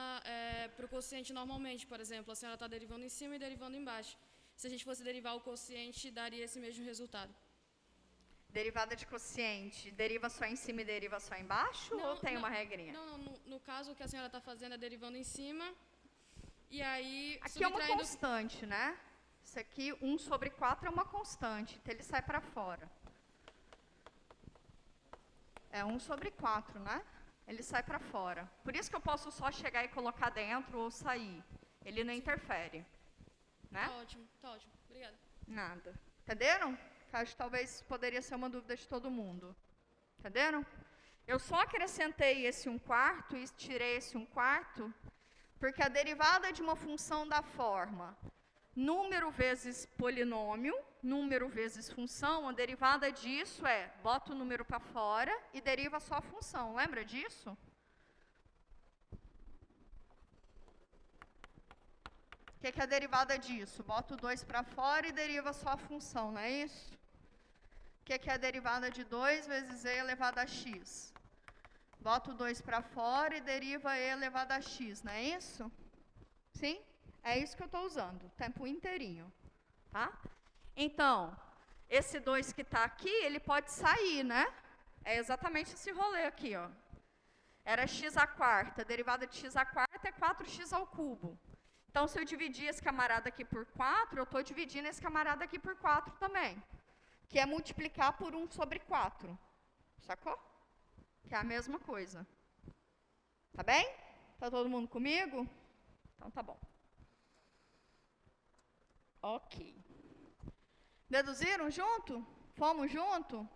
para o quociente normalmente. Por exemplo, a senhora está derivando em cima e derivando embaixo. Se a gente fosse derivar o quociente, daria esse mesmo resultado. Derivada de quociente, deriva só em cima e deriva só embaixo? Ou tem uma regrinha? Não, no caso, o que a senhora está fazendo é derivando em cima, e aí... Aqui é uma constante, né? Isso aqui, 1/4 é uma constante, então ele sai para fora. É 1/4, né? Ele sai para fora. Por isso que eu posso só chegar e colocar dentro ou sair. Ele não interfere. Né? Tá ótimo. Obrigada. Nada. Entenderam? Acho que talvez poderia ser uma dúvida de todo mundo. Entenderam? Eu só acrescentei esse 1/4 e tirei esse 1/4 porque a derivada de uma função da forma número vezes polinômio, número vezes função, a derivada disso é, bota o número para fora e deriva só a função. Lembra disso? O que é a derivada disso? Bota o 2 para fora e deriva só a função, não é isso? O que é a derivada de 2 vezes e elevado a x? Bota o 2 para fora e deriva e elevado a x, não é isso? Sim? É isso que eu estou usando, o tempo inteirinho. Tá? Então, esse 2 que está aqui, ele pode sair, né? É exatamente esse rolê aqui, ó. Era x², a derivada de x² é 4x ao cubo. Então, se eu dividir esse camarada aqui por 4, eu estou dividindo esse camarada aqui por 4 também. Que é multiplicar por 1/4. Sacou? Que é a mesma coisa. Tá bem? Tá todo mundo comigo? Então, tá bom. Ok. Deduziram junto? Fomos junto?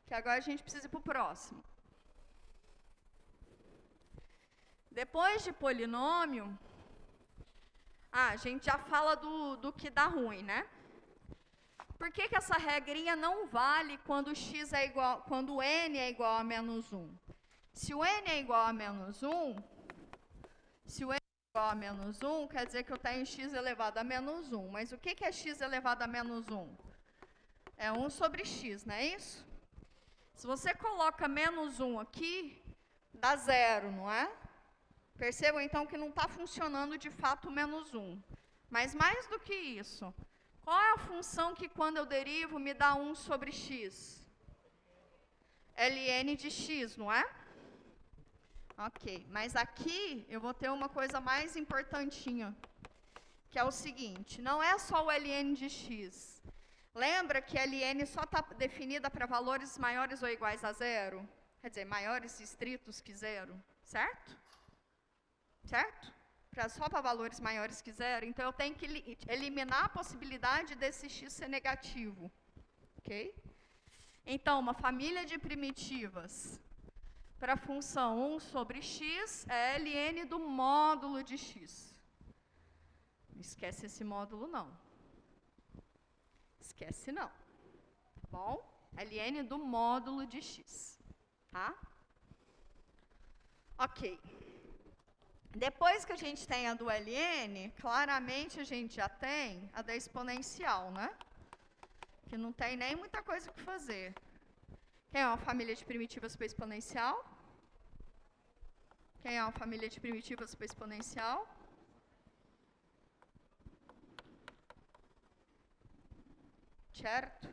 Que agora a gente precisa ir para o próximo. Depois de polinômio, a gente já fala do que dá ruim, né? Por que essa regrinha não vale quando x é igual, quando n é igual a -1? Se o n é igual a -1, se o n é igual a -1, quer dizer que eu tenho x elevado a -1. Mas o que é x elevado a -1? É 1/x, não é isso? Se você coloca -1 aqui, dá 0, não é? Percebam, então, que não está funcionando de fato o -1. Mas mais do que isso, qual é a função que, quando eu derivo, me dá 1/x? ln de x, não é? Ok, mas aqui eu vou ter uma coisa mais importantinha, que é o seguinte, não é só o ln de x. Lembra que ln só está definida para valores maiores ou iguais a 0? Quer dizer, maiores estritos que 0, certo? Certo? Só para valores maiores que 0, então eu tenho que eliminar a possibilidade desse x ser negativo. Ok? Então, uma família de primitivas para a função 1/x é ln do módulo de x. Não esquece esse módulo, não. Esquece, não. Tá bom? Ln do módulo de x. Tá? Ok. Depois que a gente tem a do ln, claramente a gente já tem a da exponencial, né? Que não tem nem muita coisa que fazer. Quem é uma família de primitivas para exponencial? Quem é uma família de primitivas para exponencial? Certo?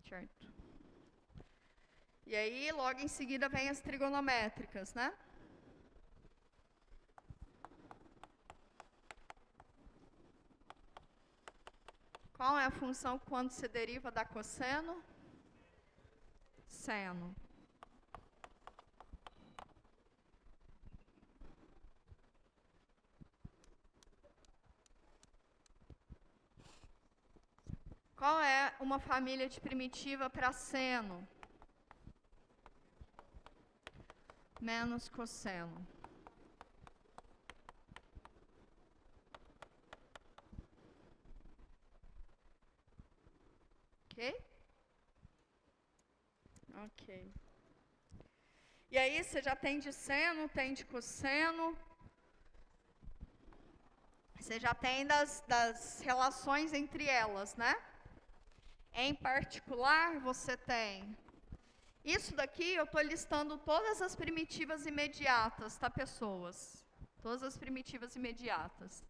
Certo. E aí, logo em seguida, vem as trigonométricas, né? Qual é a função quando se deriva da cosseno? Seno. Qual é uma família de primitiva para seno? Menos cosseno. Ok? Ok. E aí, você já tem de seno, tem de cosseno. Você já tem das relações entre elas, né? Em particular, você tem... Isso daqui, eu estou listando todas as primitivas imediatas, tá, pessoas? Todas as primitivas imediatas.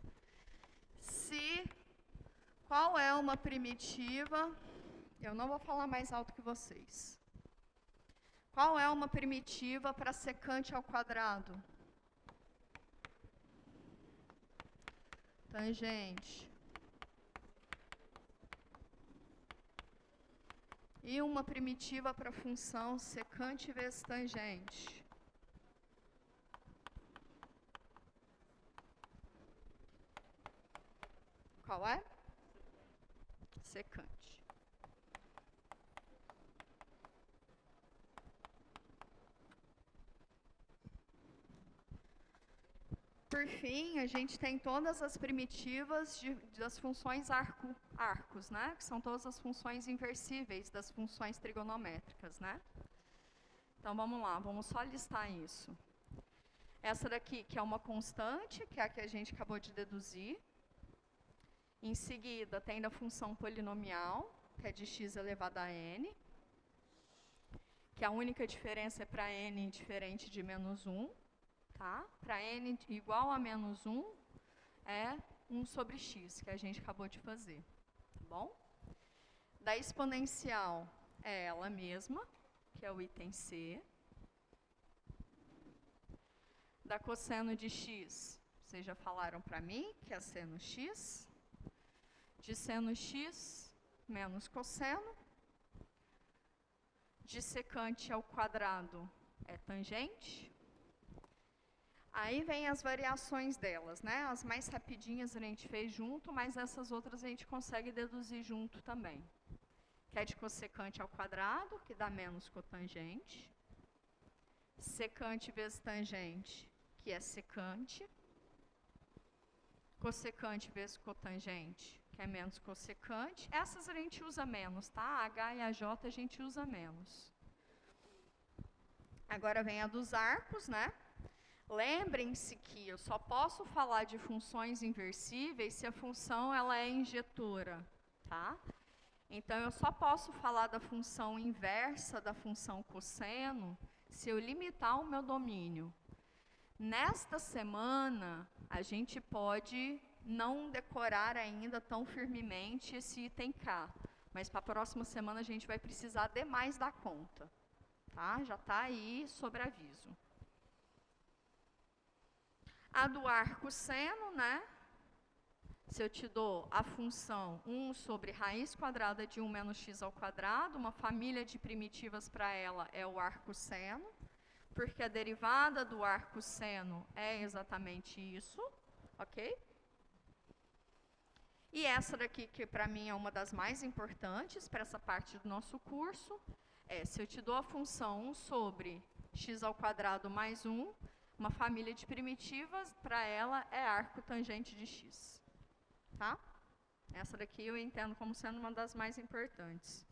Qual é uma primitiva... Eu não vou falar mais alto que vocês. Qual é uma primitiva para secante ao quadrado? Tangente. E uma primitiva para função secante vezes tangente? Qual é? Secante. Por fim, a gente tem todas as primitivas das funções arcos, né? Que são todas as funções inversíveis das funções trigonométricas, né? Então, vamos lá, vamos só listar isso. Essa daqui, que é uma constante, que é a que a gente acabou de deduzir. Em seguida, tem da função polinomial, que é de x elevado a n, que a única diferença é para n diferente de menos 1. Tá? Para n igual a menos 1, é 1 sobre x, que a gente acabou de fazer. Tá bom? Da exponencial é ela mesma, que é o item C. Da cosseno de x, vocês já falaram para mim, que é seno x. De seno x menos cosseno. De secante ao quadrado é tangente. Aí vem as variações delas, né? As mais rapidinhas a gente fez junto, mas essas outras a gente consegue deduzir junto também. Que é de cossecante ao quadrado, que dá menos cotangente. Secante vezes tangente, que é secante. Cossecante vezes cotangente, que é menos cossecante. Essas a gente usa menos, tá? A H e a J a gente usa menos. Agora vem a dos arcos, né? Lembrem-se que eu só posso falar de funções inversíveis se a função ela é injetora, tá? Então, eu só posso falar da função inversa da função cosseno se eu limitar o meu domínio. Nesta semana, a gente pode não decorar ainda tão firmemente esse item K, mas para a próxima semana a gente vai precisar demais da conta, tá? Já está aí sobre aviso. A do arco seno, né? Se eu te dou a função 1 sobre raiz quadrada de 1 menos x ao quadrado, uma família de primitivas para ela é o arco seno, porque a derivada do arco seno é exatamente isso, ok? E essa daqui, que para mim é uma das mais importantes para essa parte do nosso curso, é se eu te dou a função 1 sobre x ao quadrado mais 1, uma família de primitivas, para ela, é arco tangente de x. Tá? Essa daqui eu entendo como sendo uma das mais importantes.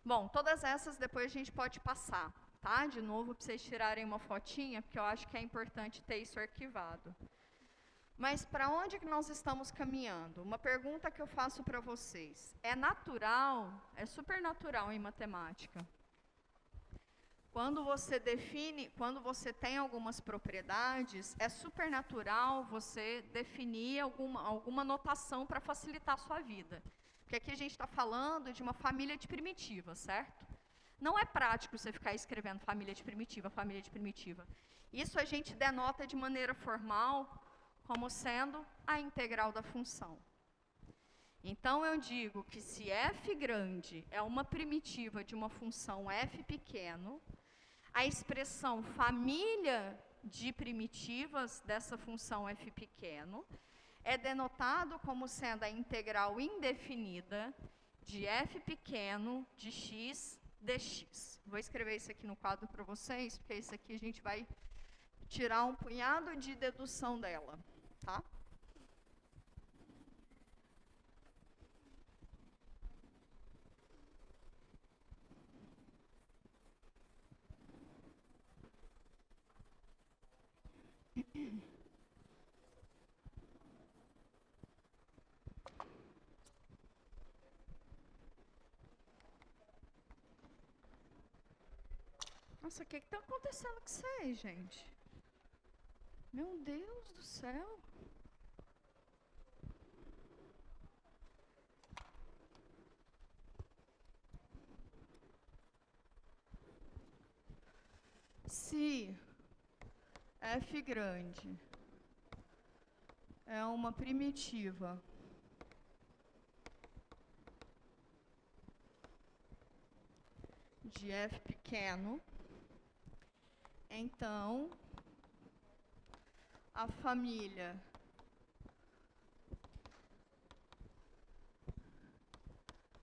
Bom, todas essas depois a gente pode passar, tá? De novo, para vocês tirarem uma fotinha, porque eu acho que é importante ter isso arquivado. Mas para onde que nós estamos caminhando? Uma pergunta que eu faço para vocês. É natural, é super natural em matemática, quando você tem algumas propriedades, é super natural você definir alguma notação para facilitar a sua vida. Porque aqui a gente está falando de uma família de primitivas, certo? Não é prático você ficar escrevendo família de primitiva, família de primitiva. Isso a gente denota de maneira formal como sendo a integral da função. Então, eu digo que se f grande é uma primitiva de uma função f pequeno, a expressão família de primitivas dessa função f pequeno é denotado como sendo a integral indefinida de f pequeno de x dx. Vou escrever isso aqui no quadro para vocês, porque isso aqui a gente vai tirar um punhado de dedução dela, tá? Nossa, o que está acontecendo com vocês, gente? Meu Deus do céu. Se f grande é uma primitiva de f pequeno, então a família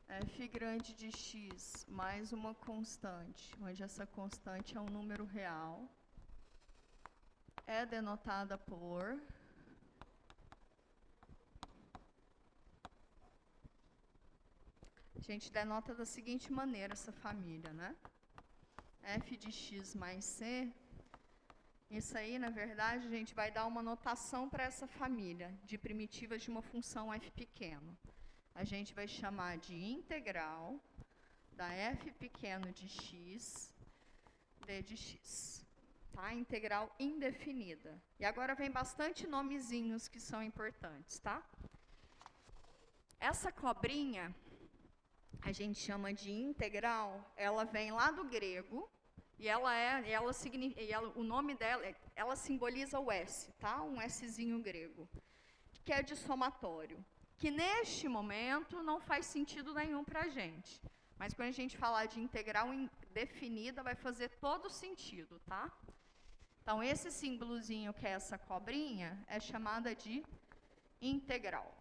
f grande de x mais uma constante, onde essa constante é um número real, é denotada por a gente denota da seguinte maneira essa família, né? F de x mais c, isso aí, na verdade, a gente vai dar uma notação para essa família de primitivas de uma função f pequeno. A gente vai chamar de integral da f pequeno de x, d de x. Tá? Integral indefinida. E agora vem bastante nomezinhos que são importantes, tá? Essa cobrinha, a gente chama de integral, ela vem lá do grego, e o nome dela, ela simboliza o S, tá? Um Szinho grego, que é de somatório, que neste momento não faz sentido nenhum para a gente. Mas quando a gente falar de integral indefinida, vai fazer todo sentido, tá? Então, esse símbolozinho que é essa cobrinha, é chamada de integral.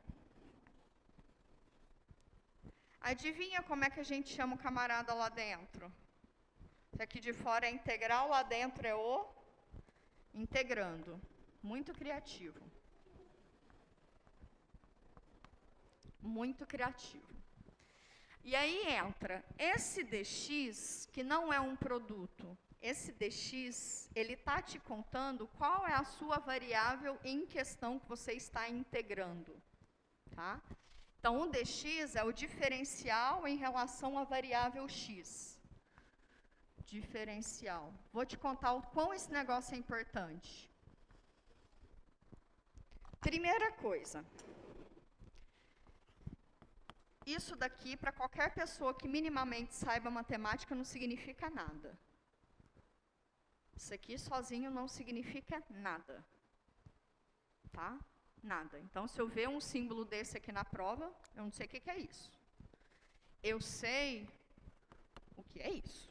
Adivinha como é que a gente chama o camarada lá dentro? Isso aqui de fora é integral, lá dentro é o integrando. Muito criativo. Muito criativo. E aí entra esse dx, que não é um produto. Esse dx, ele está te contando qual é a sua variável em questão que você está integrando. Tá? Então, o dx é o diferencial em relação à variável x. Diferencial. Vou te contar o quão esse negócio é importante. Primeira coisa. Isso daqui, para qualquer pessoa que minimamente saiba matemática, não significa nada. Isso aqui sozinho não significa nada. Tá? Nada. Então, se eu ver um símbolo desse aqui na prova, eu não sei o que é isso. Eu sei o que é isso.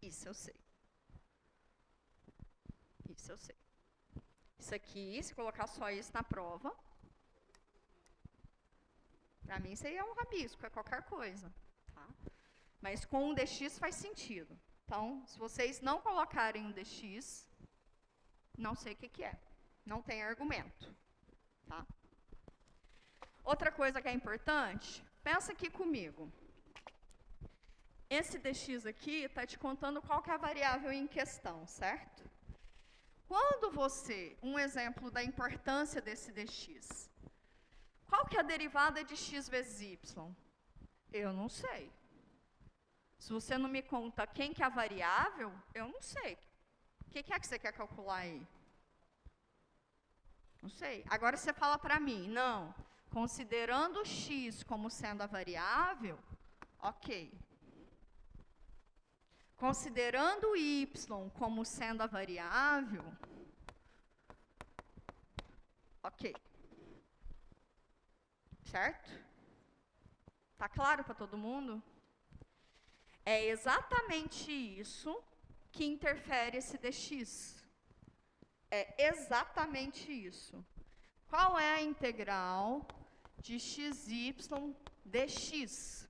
Isso eu sei. Isso eu sei. Isso aqui, se colocar só isso na prova, para mim isso aí é um rabisco, é qualquer coisa. Tá? Mas com um dx faz sentido. Então, se vocês não colocarem um dx, não sei o que é. Não tem argumento. Tá? Outra coisa que é importante, pensa aqui comigo. Esse dx aqui está te contando qual que é a variável em questão, certo? Quando você, um exemplo da importância desse dx, qual que é a derivada de x vezes y? Eu não sei. Se você não me conta quem que é a variável, eu não sei. O que é que você quer calcular aí? Não sei. Agora você fala para mim, não, considerando x como sendo a variável, ok. Considerando y como sendo a variável, ok. Certo? Tá claro para todo mundo? É exatamente isso que interfere esse dx. É exatamente isso. Qual é a integral de xy dx?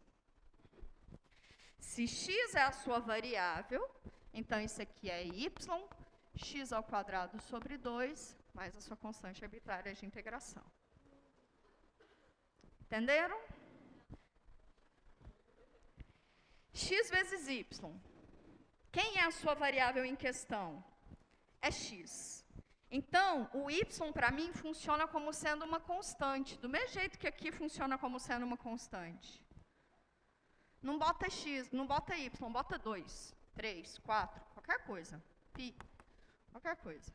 Se x é a sua variável, então isso aqui é y, x ao quadrado sobre 2, mais a sua constante arbitrária de integração. Entenderam? X vezes y. Quem é a sua variável em questão? É x. Então, o y para mim funciona como sendo uma constante, do mesmo jeito que aqui funciona como sendo uma constante. Não bota x, não bota y, bota 2, 3, 4, qualquer coisa. Pi, qualquer coisa.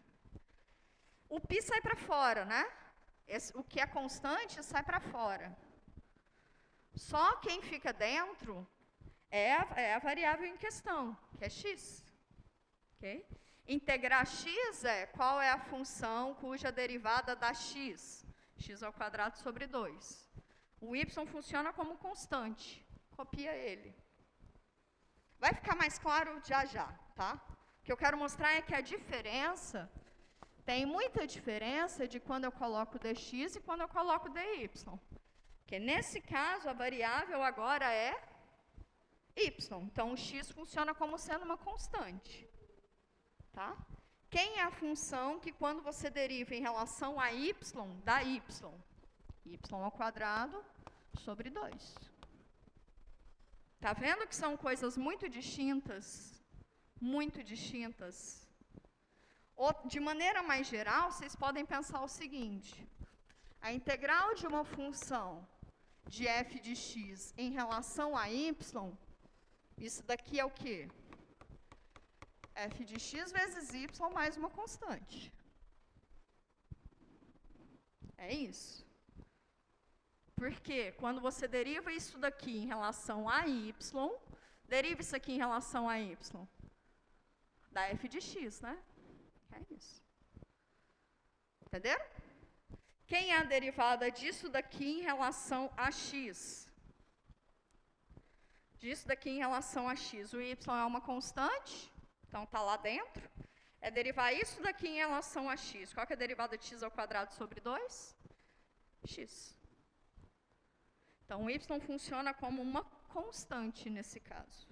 O pi sai para fora, né? O que é constante sai para fora. Só quem fica dentro é a variável em questão, que é x. ok? Integrar x qual é a função cuja derivada dá x? X ao quadrado sobre 2. O y funciona como constante. Copia ele. Vai ficar mais claro já, tá? O que eu quero mostrar é que a diferença, tem muita diferença de quando eu coloco dx e quando eu coloco dy. Porque nesse caso, a variável agora é y. Então, o x funciona como sendo uma constante. Tá? Quem é a função que quando você deriva em relação a y, dá y? Y ao quadrado sobre 2. Tá vendo que são coisas muito distintas? Muito distintas. De maneira mais geral, vocês podem pensar o seguinte. A integral de uma função de f de x em relação a y, isso daqui é o quê? F de x vezes y mais uma constante. É isso. Porque quando você deriva isso daqui em relação a y, deriva isso aqui em relação a y. Dá f de x, né? É isso. Entenderam? Quem é a derivada disso daqui em relação a x? Disso daqui em relação a x. O y é uma constante, então está lá dentro. É derivar isso daqui em relação a x. Qual que é a derivada de x ao quadrado sobre 2? X. Então, o y funciona como uma constante nesse caso.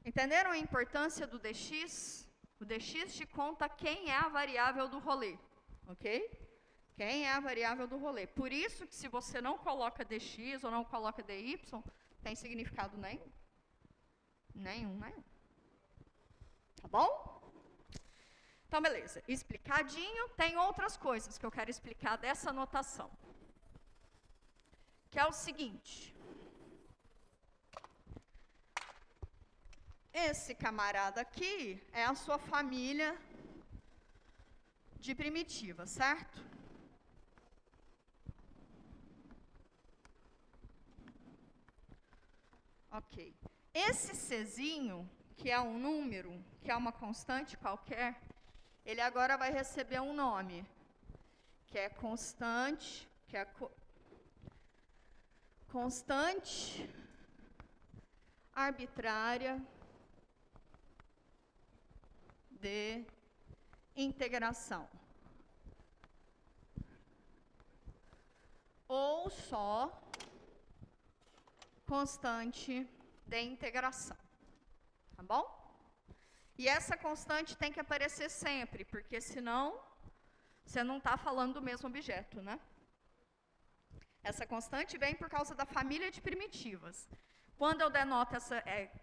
Entenderam a importância do dx? O dx te conta quem é a variável do rolê, ok? Quem é a variável do rolê. Por isso que se você não coloca dx ou não coloca dy, tem significado nenhum. Nenhum. Tá bom? Então, beleza. Explicadinho, tem outras coisas que eu quero explicar dessa notação. Que é o seguinte. Esse camarada aqui é a sua família de primitivas, certo? Ok. Esse Czinho, que é um número, que é uma constante qualquer, ele agora vai receber um nome, que é constante, constante arbitrária de integração. Ou só constante de integração. Tá bom? E essa constante tem que aparecer sempre, porque senão você não está falando do mesmo objeto, né? Essa constante vem por causa da família de primitivas. Quando eu denoto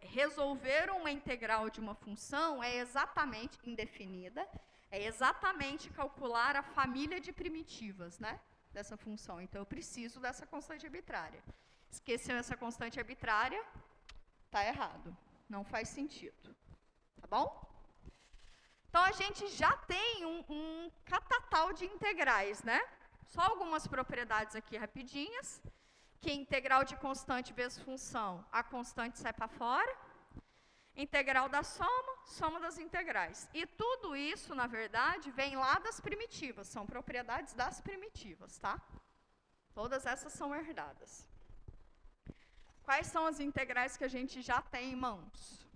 resolver uma integral de uma função, é exatamente indefinida, é exatamente calcular a família de primitivas, né, dessa função. Então, eu preciso dessa constante arbitrária. Esqueceu essa constante arbitrária, está errado. Não faz sentido. Tá bom? Então, a gente já tem um catatal de integrais, né? Só algumas propriedades aqui rapidinhas. Que integral de constante vezes função, a constante sai para fora. Integral da soma, soma das integrais. E tudo isso, na verdade, vem lá das primitivas. São propriedades das primitivas, tá? Todas essas são herdadas. Quais são as integrais que a gente já tem em mãos?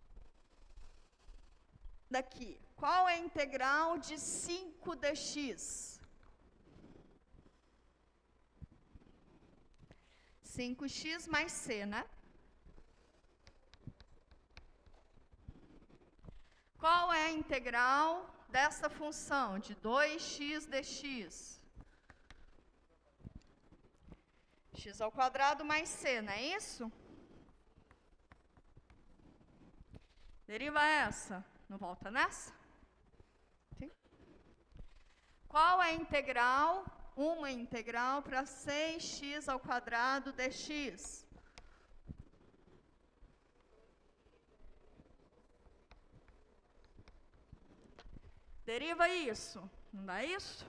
Daqui. Qual é a integral de 5dx? 5x mais c, né? Qual é a integral dessa função de 2x dx? X ao quadrado mais c, não é isso? Deriva essa. Não volta nessa? Sim. Qual é a integral? Uma integral para 6x ao quadrado dx. Deriva isso. Não dá isso?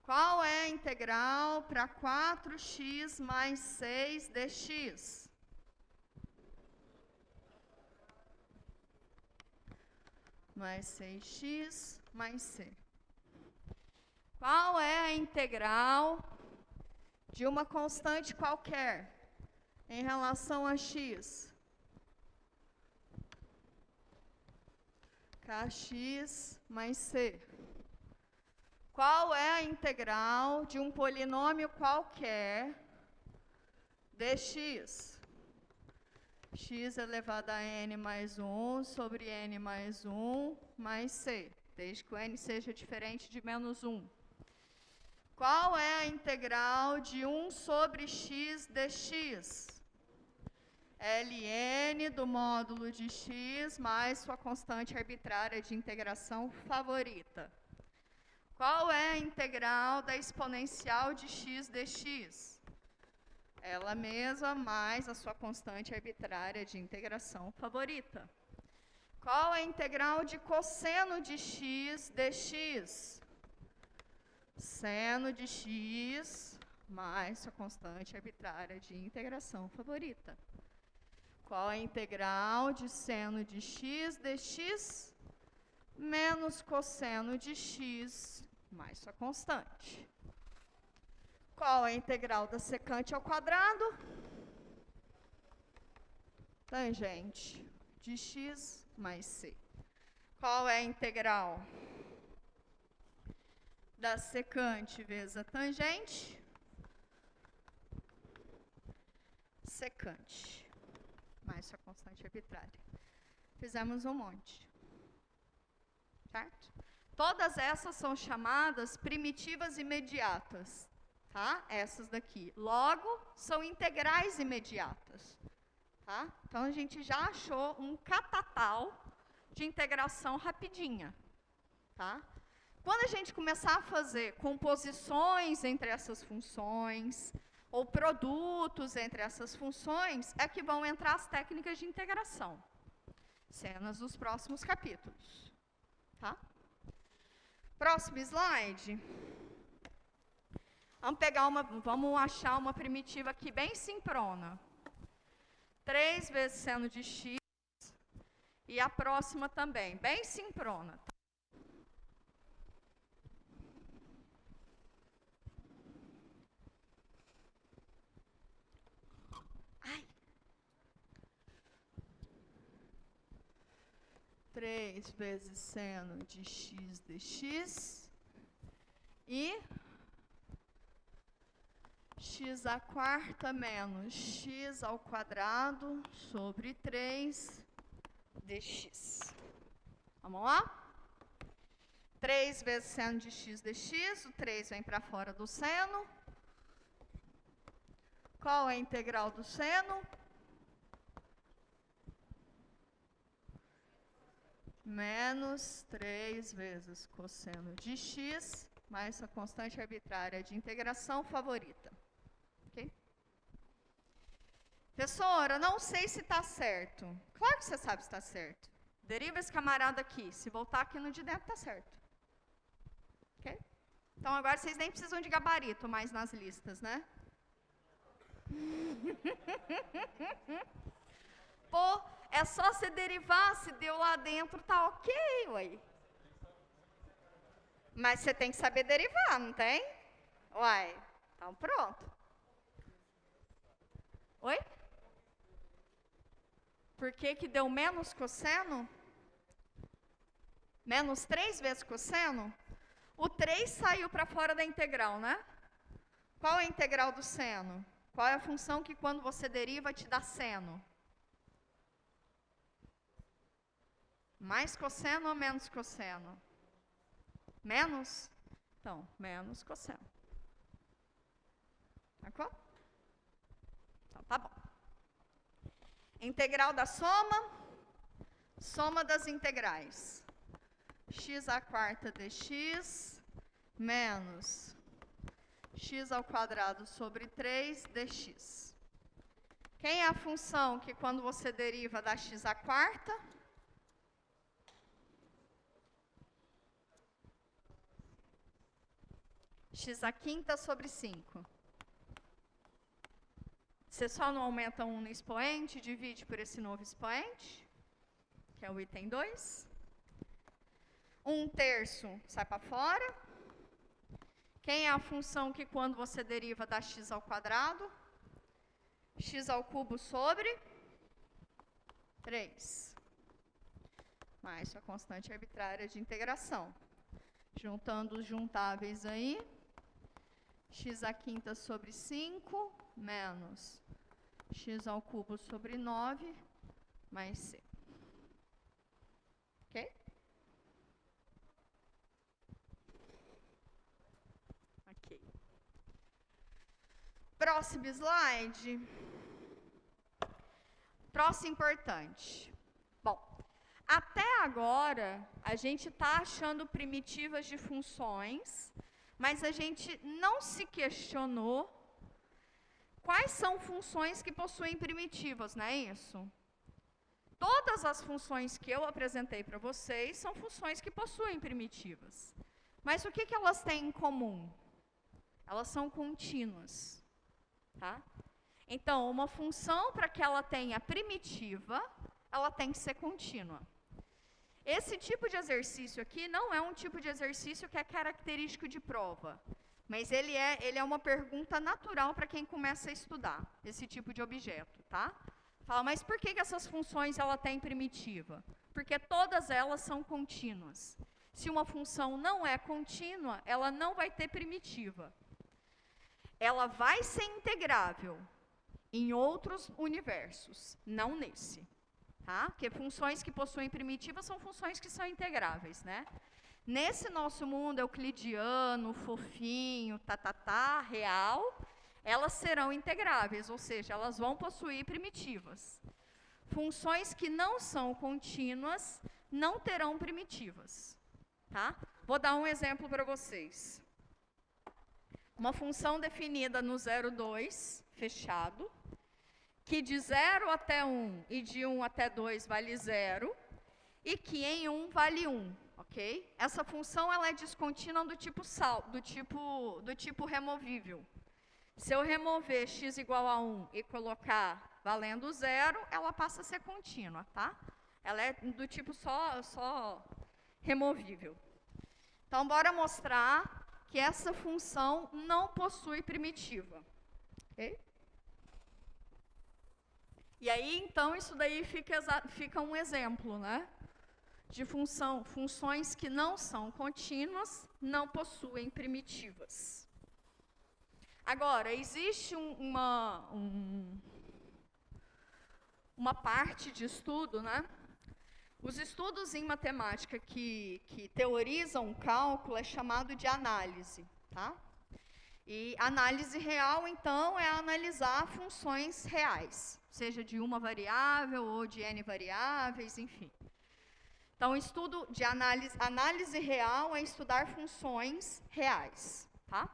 Qual é a integral para 4x mais 6 dx? mais 6x mais c. Qual é a integral de uma constante qualquer em relação a x? Kx mais c. Qual é a integral de um polinômio qualquer dx? X elevado a n mais 1 sobre n mais 1 mais c, desde que o n seja diferente de menos 1. Qual é a integral de 1 sobre x dx? Ln do módulo de x mais sua constante arbitrária de integração favorita. Qual é a integral da exponencial de x dx? Ela mesma mais a sua constante arbitrária de integração favorita. Qual é a integral de cosseno de x dx? Seno de x mais sua constante arbitrária de integração favorita. Qual é a integral de seno de x dx menos cosseno de x mais sua constante? Qual é a integral da secante ao quadrado? Tangente de x mais c. Qual é a integral da secante vezes a tangente? Secante mais sua constante arbitrária. Fizemos um monte. Certo? Todas essas são chamadas primitivas imediatas. Tá? Essas daqui. Logo, são integrais imediatas. Tá? Então, a gente já achou um catatal de integração rapidinha. Tá? Quando a gente começar a fazer composições entre essas funções, ou produtos entre essas funções, é que vão entrar as técnicas de integração. Cenas dos próximos capítulos. Tá? Próximo slide. Vamos achar uma primitiva aqui bem simprona. 3 vezes seno de x. E a próxima também, bem simprona. Ai. 3 vezes seno de x dx. E x à quarta menos x ao quadrado sobre 3 dx. Vamos lá? 3 vezes seno de x dx, o 3 vem para fora do seno. Qual é a integral do seno? Menos 3 vezes cosseno de x, mais a constante arbitrária de integração favorita. Okay? Professora, não sei se está certo. Claro que você sabe se está certo. Deriva esse camarada aqui. Se voltar aqui no de dentro, está certo. Okay? Então, agora vocês nem precisam de gabarito mais nas listas, né? Pô, é só você derivar, se deu lá dentro, tá ok, ué. Mas você tem que saber derivar, não tem? Uai, então pronto. Oi? Por que que deu menos cosseno? Menos 3 vezes cosseno? O 3 saiu para fora da integral, né? Qual é a integral do seno? Qual é a função que quando você deriva te dá seno? Mais cosseno ou menos cosseno? Menos? Então, menos cosseno. Tá? Então, tá bom. Integral da soma. Soma das integrais. X à quarta dx menos x ao quadrado sobre 3 dx. Quem é a função que quando você deriva dá x à quarta? X à quinta sobre 5. Você só não aumenta 1 no expoente, divide por esse novo expoente, que é o item 2. 1/3 sai para fora. Quem é a função que quando você deriva dá x ao quadrado? X ao cubo sobre 3. Mais a constante arbitrária de integração. Juntando os juntáveis aí, x à quinta sobre 5, menos x ao cubo sobre 9, mais c. Ok? Ok. Próximo slide. Próximo importante. Bom, até agora, a gente está achando primitivas de funções, mas a gente não se questionou quais são funções que possuem primitivas, não é isso? Todas as funções que eu apresentei para vocês são funções que possuem primitivas. Mas o que elas têm em comum? Elas são contínuas. Tá? Então, uma função, para que ela tenha primitiva, ela tem que ser contínua. Esse tipo de exercício aqui não é um tipo de exercício que é característico de prova, mas ele é uma pergunta natural para quem começa a estudar esse tipo de objeto, tá? Fala, mas por que essas funções ela tem primitiva? Porque todas elas são contínuas. Se uma função não é contínua, ela não vai ter primitiva. Ela vai ser integrável em outros universos, não nesse. Tá? Porque funções que possuem primitivas são funções que são integráveis, né? Nesse nosso mundo euclidiano, fofinho, real, elas serão integráveis, ou seja, elas vão possuir primitivas. Funções que não são contínuas não terão primitivas. Tá? Vou dar um exemplo para vocês. Uma função definida no 0,2, fechado, que de 0 até 1 e de 1 até 2 vale 0, e que em 1 vale 1, ok? Essa função ela é descontínua do tipo removível. Se eu remover x igual a 1 e colocar valendo 0, ela passa a ser contínua, tá? Ela é do tipo só removível. Então, bora mostrar que essa função não possui primitiva. Ok? E aí, então, isso daí fica um exemplo, né? De funções que não são contínuas, não possuem primitivas. Agora, existe uma parte de estudo, né? Os estudos em matemática que teorizam o cálculo é chamado de análise, tá? E análise real, então, é analisar funções reais, seja de uma variável ou de n variáveis, enfim. Então, estudo de análise real é estudar funções reais, tá?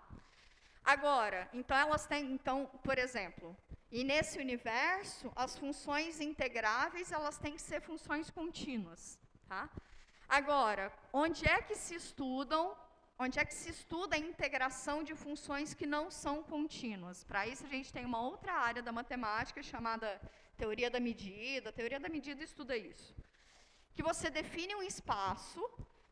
Agora, então elas têm, por exemplo, e nesse universo, as funções integráveis, elas têm que ser funções contínuas, tá? Agora, onde é que se estuda a integração de funções que não são contínuas? Para isso, a gente tem uma outra área da matemática chamada teoria da medida. A teoria da medida estuda isso. Que você define um espaço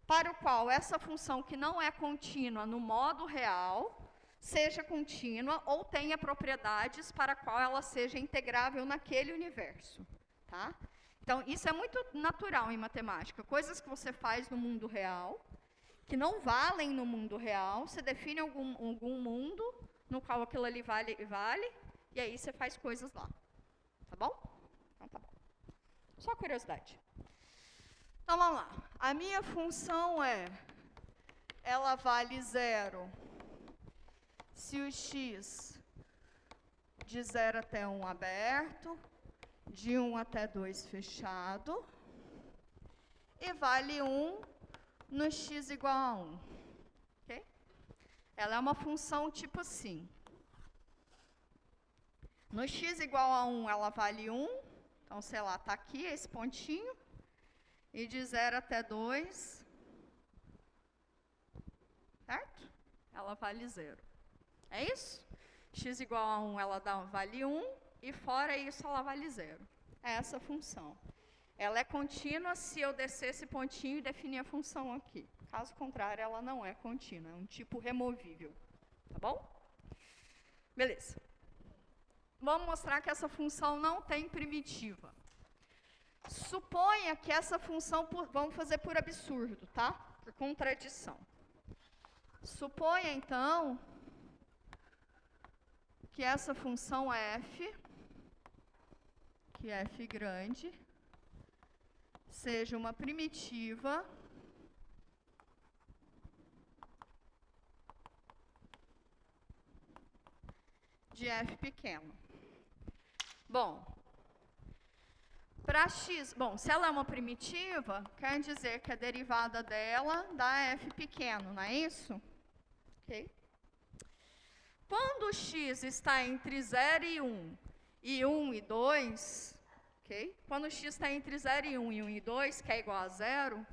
para o qual essa função que não é contínua no modo real seja contínua ou tenha propriedades para a qual ela seja integrável naquele universo, tá? Então, isso é muito natural em matemática. Coisas que você faz no mundo real, que não valem no mundo real, você define algum mundo no qual aquilo ali vale, e aí você faz coisas lá. Tá bom? Então, tá bom. Só curiosidade. Então, vamos lá. A minha função ela vale 0 se o x de 0 até 1 aberto, de 1 até 2 fechado, e vale 1 no x igual a 1. Okay? Ela é uma função tipo assim. No x igual a 1, ela vale 1. Então, sei lá, está aqui esse pontinho. E de 0 até 2, certo? Ela vale 0. É isso? X igual a 1, ela vale 1, e fora isso, ela vale 0. É essa função. Ela é contínua se eu descer esse pontinho e definir a função aqui. Caso contrário, ela não é contínua, é um tipo removível. Tá bom? Beleza. Vamos mostrar que essa função não tem primitiva. Suponha que essa função, vamos fazer por absurdo, tá? Por contradição. Suponha, então, que essa função f, que f grande, seja uma primitiva de f pequeno. Bom, para x, se ela é uma primitiva, quer dizer que a derivada dela dá f pequeno, não é isso? Ok? Quando x está entre 0 e 1, e 1 e 2, ok? Quando x está entre 0 e 1 e 1 e 2, que é igual a 0,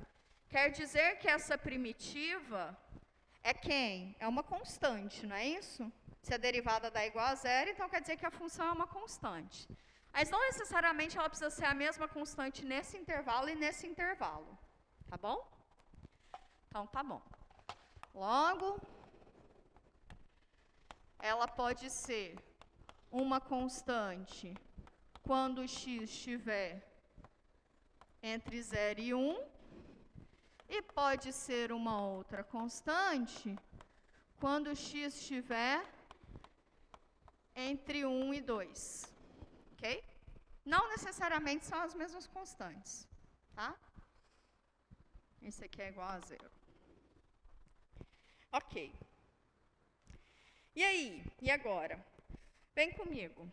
quer dizer que essa primitiva é quem? É uma constante, não é isso? Se a derivada dá igual a 0, então quer dizer que a função é uma constante. Mas não necessariamente ela precisa ser a mesma constante nesse intervalo e nesse intervalo. Tá bom? Então, tá bom. Logo, ela pode ser uma constante quando x estiver entre 0 e 1, e pode ser uma outra constante quando x estiver entre 1 e 2. Ok? Não necessariamente são as mesmas constantes. Tá? Esse aqui é igual a 0. Ok. E aí? E agora? Vem comigo.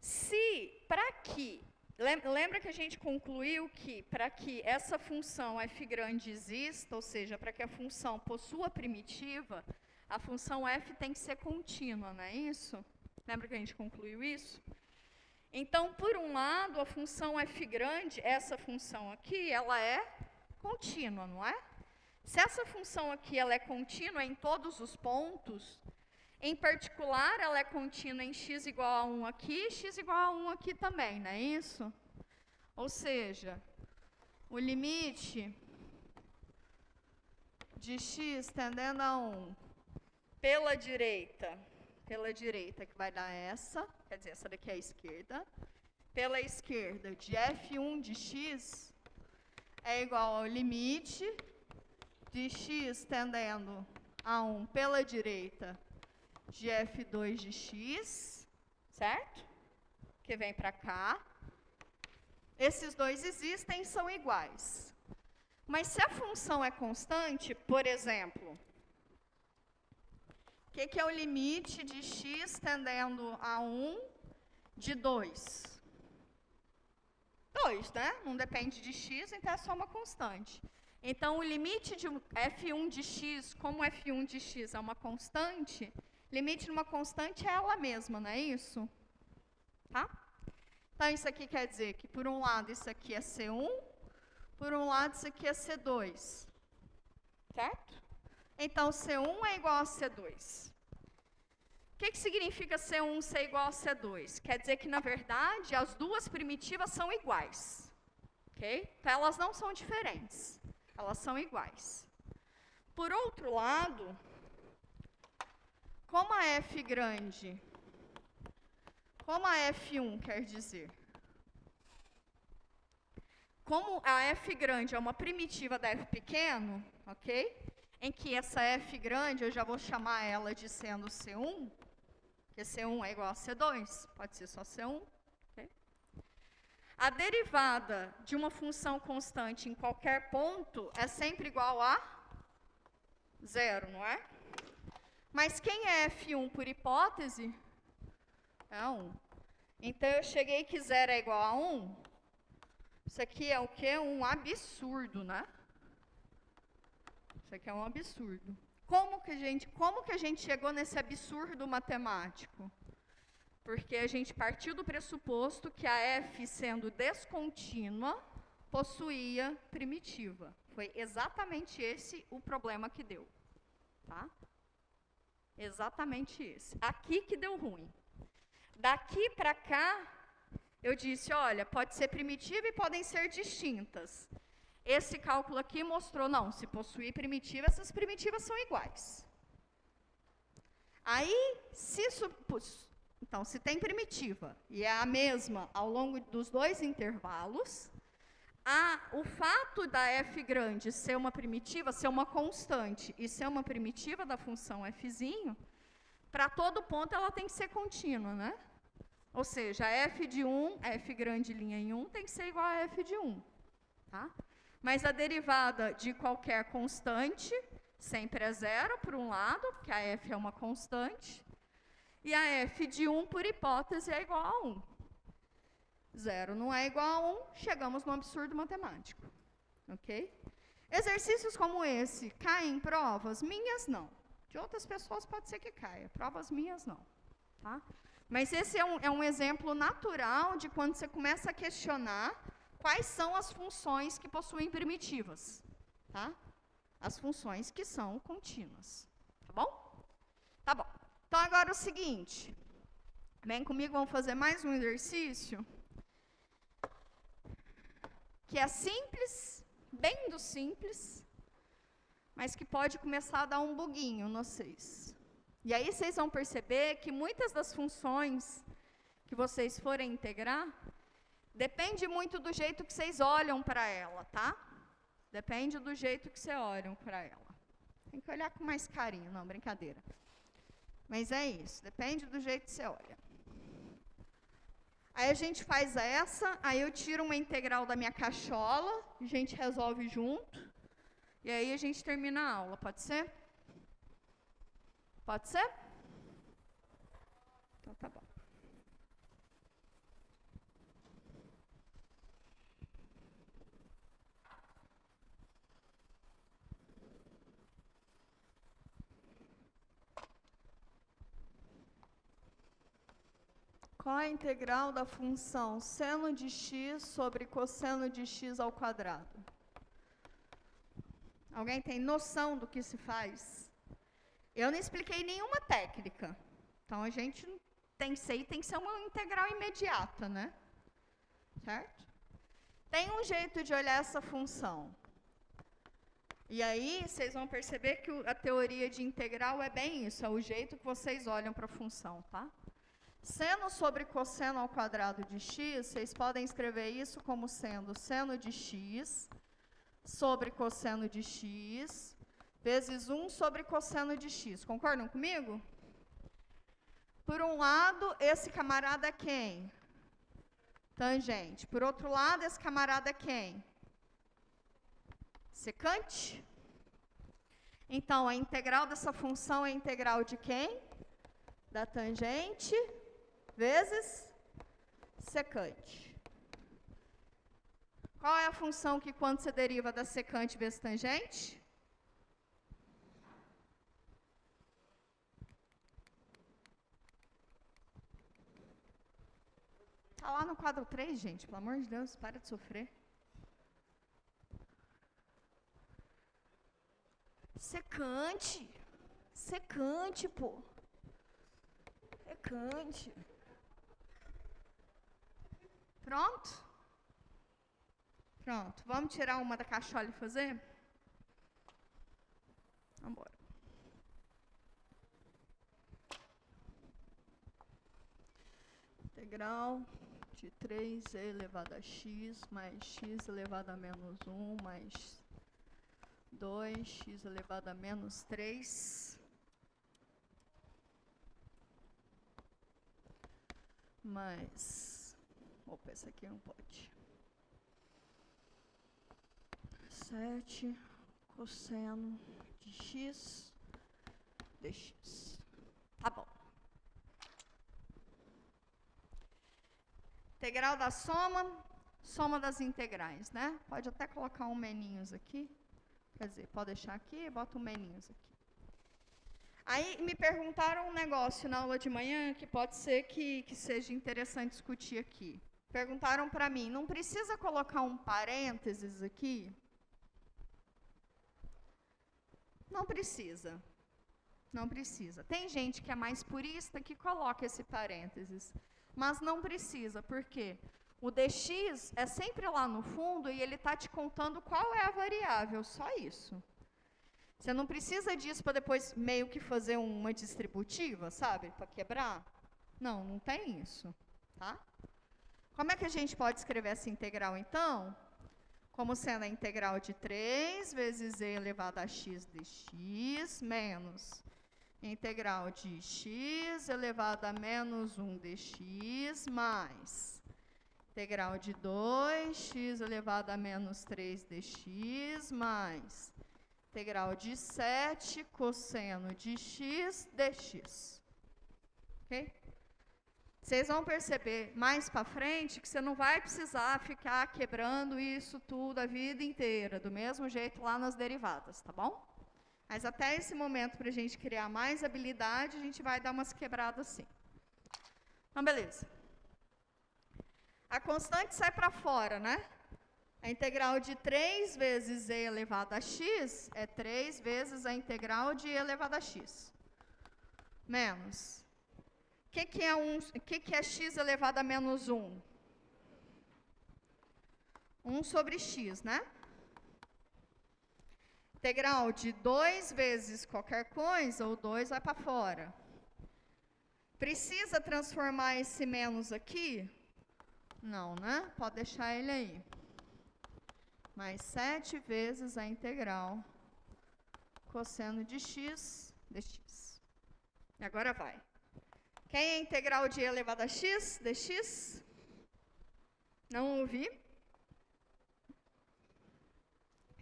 Se, para que, lembra que a gente concluiu que para que essa função f grande exista, ou seja, para que a função possua primitiva, a função f tem que ser contínua, não é isso? Lembra que a gente concluiu isso? Então, por um lado, a função f grande, essa função aqui, ela é contínua, não é? Se essa função aqui ela é contínua em todos os pontos, em particular, ela é contínua em x igual a 1 aqui e x igual a 1 aqui também, não é isso? Ou seja, o limite de x tendendo a 1 pela direita, que vai dar essa, quer dizer, essa daqui é a esquerda, pela esquerda de f1 de x é igual ao limite de x tendendo a 1 pela direita de f2 de x, certo? Que vem para cá. Esses dois existem e são iguais. Mas se a função é constante, por exemplo, o que é o limite de x tendendo a 1 de 2? 2, né? Não depende de x, então é só uma constante. Então, o limite de f1 de x, como f1 de x é uma constante, limite de uma constante é ela mesma, não é isso? Tá? Então, isso aqui quer dizer que, por um lado, isso aqui é C1, por um lado, isso aqui é C2. Certo? Então, C1 é igual a C2. O que significa C1 ser igual a C2? Quer dizer que, na verdade, as duas primitivas são iguais. Ok? Então, elas não são diferentes. Elas são iguais. Por outro lado, como a f grande, como a f1 quer dizer, como a f grande é uma primitiva da f pequeno, ok? Em que essa f grande, eu já vou chamar ela de sendo C1, porque C1 é igual a C2, pode ser só C1. Okay? A derivada de uma função constante em qualquer ponto é sempre igual a 0, não é? Mas quem é f1 por hipótese? É 1. Então, eu cheguei que 0 é igual a 1. Isso aqui é o quê? Um absurdo, né? Isso aqui é um absurdo. Como que a gente chegou nesse absurdo matemático? Porque a gente partiu do pressuposto que a f, sendo descontínua, possuía primitiva. Foi exatamente esse o problema que deu. Tá? Exatamente esse. Aqui que deu ruim. Daqui para cá, eu disse, olha, pode ser primitiva e podem ser distintas. Esse cálculo aqui mostrou, não, se possuir primitiva, essas primitivas são iguais. Aí, então, se tem primitiva e é a mesma ao longo dos dois intervalos, o fato da f grande ser uma primitiva, ser uma constante e ser uma primitiva da função fzinho, para todo ponto ela tem que ser contínua, né? Ou seja, a f de 1, f grande linha em 1, tem que ser igual a f de 1. Tá? Mas a derivada de qualquer constante sempre é zero, por um lado, porque a f é uma constante, e a f de 1, por hipótese, é igual a 1. Zero não é igual a 1, chegamos no absurdo matemático. Ok? Exercícios como esse caem em provas? Minhas, não. De outras pessoas pode ser que caia, provas minhas, não. Tá? Mas esse é um exemplo natural de quando você começa a questionar quais são as funções que possuem primitivas. Tá? As funções que são contínuas. Tá bom? Tá bom. Então, agora o seguinte. Vem comigo, vamos fazer mais um exercício. Que é simples, bem do simples, mas que pode começar a dar um buguinho em vocês. E aí vocês vão perceber que muitas das funções que vocês forem integrar, depende muito do jeito que vocês olham para ela, tá? Depende do jeito que vocês olham para ela. Tem que olhar com mais carinho, não, brincadeira. Mas é isso, depende do jeito que você olha. Aí a gente faz essa, aí eu tiro uma integral da minha cachola, a gente resolve junto, e aí a gente termina a aula, pode ser? Pode ser? Então tá bom. Qual a integral da função seno de x sobre cosseno de x ao quadrado? Alguém tem noção do que se faz? Eu não expliquei nenhuma técnica. Então, a gente tem que ser uma integral imediata, né? Certo? Tem um jeito de olhar essa função. E aí, vocês vão perceber que a teoria de integral é bem isso, é o jeito que vocês olham para a função, tá? Seno sobre cosseno ao quadrado de x, vocês podem escrever isso como sendo seno de x sobre cosseno de x, vezes 1 sobre cosseno de x. Concordam comigo? Por um lado, esse camarada é quem? Tangente. Por outro lado, esse camarada é quem? Secante. Então, a integral dessa função é a integral de quem? Da tangente vezes secante. Qual é a função que quando você deriva da secante vezes tangente? Está lá no quadro 3, gente. Pelo amor de Deus, para de sofrer. Secante. Secante, pô. Secante. Pronto? Pronto. Vamos tirar uma da cachola e fazer? Vamos embora. Integral de 3e elevado a x mais x elevado a menos 1 mais 2x elevado a menos 3 mais... Opa, esse aqui não pode. 7 cosseno de x dx. Tá bom. Integral da soma, soma das integrais, né? Pode até colocar um meninhos aqui. Quer dizer, pode deixar aqui, bota um meninhos aqui. Aí me perguntaram um negócio na aula de manhã que pode ser que seja interessante discutir aqui. Perguntaram para mim, não precisa colocar um parênteses aqui? Não precisa. Não precisa. Tem gente que é mais purista que coloca esse parênteses. mas não precisa. Por quê? O dx é sempre lá no fundo e ele está te contando qual é a variável, só isso. Você não precisa disso para depois meio que fazer uma distributiva, sabe? Para quebrar. Não, não tem isso, tá? Como é que a gente pode escrever essa integral, então? Como sendo a integral de 3 vezes e elevado a x dx menos integral de x elevado a menos 1 dx mais integral de 2x elevado a menos 3 dx mais integral de 7 cosseno de x dx. Ok? Vocês vão perceber mais para frente que você não vai precisar ficar quebrando isso tudo a vida inteira, do mesmo jeito lá nas derivadas, tá bom? Mas até esse momento, para a gente criar mais habilidade, a gente vai dar umas quebradas assim. Então, beleza. A constante sai para fora, né? A integral de 3 vezes e elevado a x é 3 vezes a integral de e elevado a x. Menos. O que é x elevado a menos 1? 1 sobre x, né? Integral de 2 vezes qualquer coisa, o 2 vai para fora. Precisa transformar esse menos aqui? Não, né? Pode deixar ele aí. Mais 7 vezes a integral cosseno de x dx. E agora vai. Quem é a integral de e elevado a x dx? Não ouvi.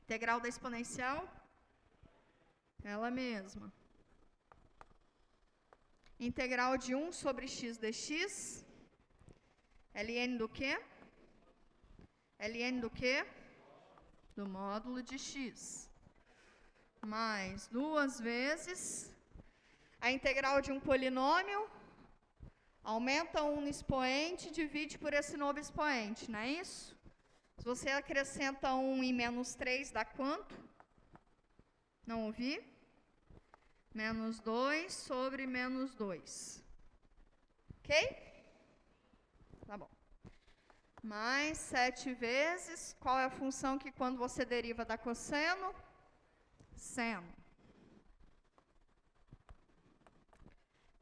Integral da exponencial? Ela mesma. Integral de 1 sobre x dx? Ln do quê? Ln do quê? Do módulo de x. Mais 2 vezes a integral de um polinômio. Aumenta um no expoente, divide por esse novo expoente, não é isso? Se você acrescenta 1 em menos 3, dá quanto? Não ouvi? Menos 2 sobre menos 2. Ok? Tá bom. Mais 7 vezes. Qual é a função que quando você deriva dá cosseno? Seno.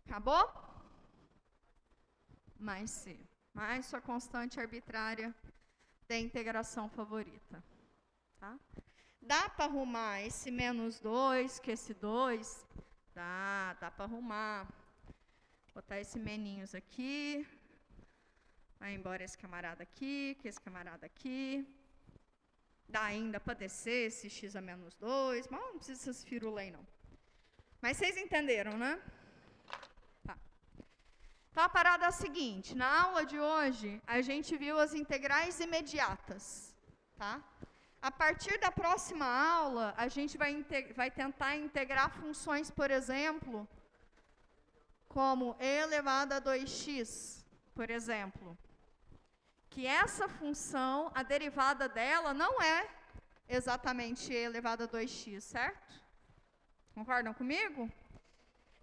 Acabou? Mais C. Mais sua constante arbitrária da integração favorita. Tá? Dá para arrumar esse menos 2, que esse 2? Dá para arrumar. Botar esse meninhos aqui. Vai embora esse camarada aqui, que esse camarada aqui. Dá ainda para descer esse x a menos 2. Mas não precisa essas firulas aí, não. Mas vocês entenderam, né? Tá. Então, a parada é a seguinte. Na aula de hoje, a gente viu as integrais imediatas. Tá? A partir da próxima aula, a gente vai tentar integrar funções, por exemplo, como e elevado a 2x, por exemplo. Que essa função, a derivada dela não é exatamente e elevado a 2x, certo? Concordam comigo?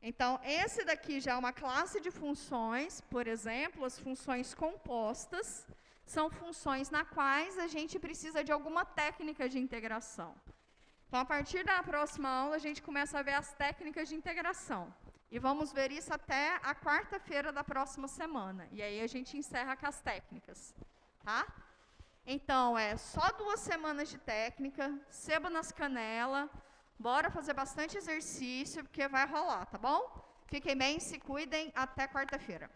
Então, esse daqui já é uma classe de funções, por exemplo, as funções compostas, são funções na quais a gente precisa de alguma técnica de integração. Então, a partir da próxima aula, a gente começa a ver as técnicas de integração. E vamos ver isso até a quarta-feira da próxima semana. E aí a gente encerra com as técnicas. Tá? Então, é só 2 semanas de técnica, sebo nas canelas, bora fazer bastante exercício, porque vai rolar, tá bom? Fiquem bem, se cuidem, até quarta-feira.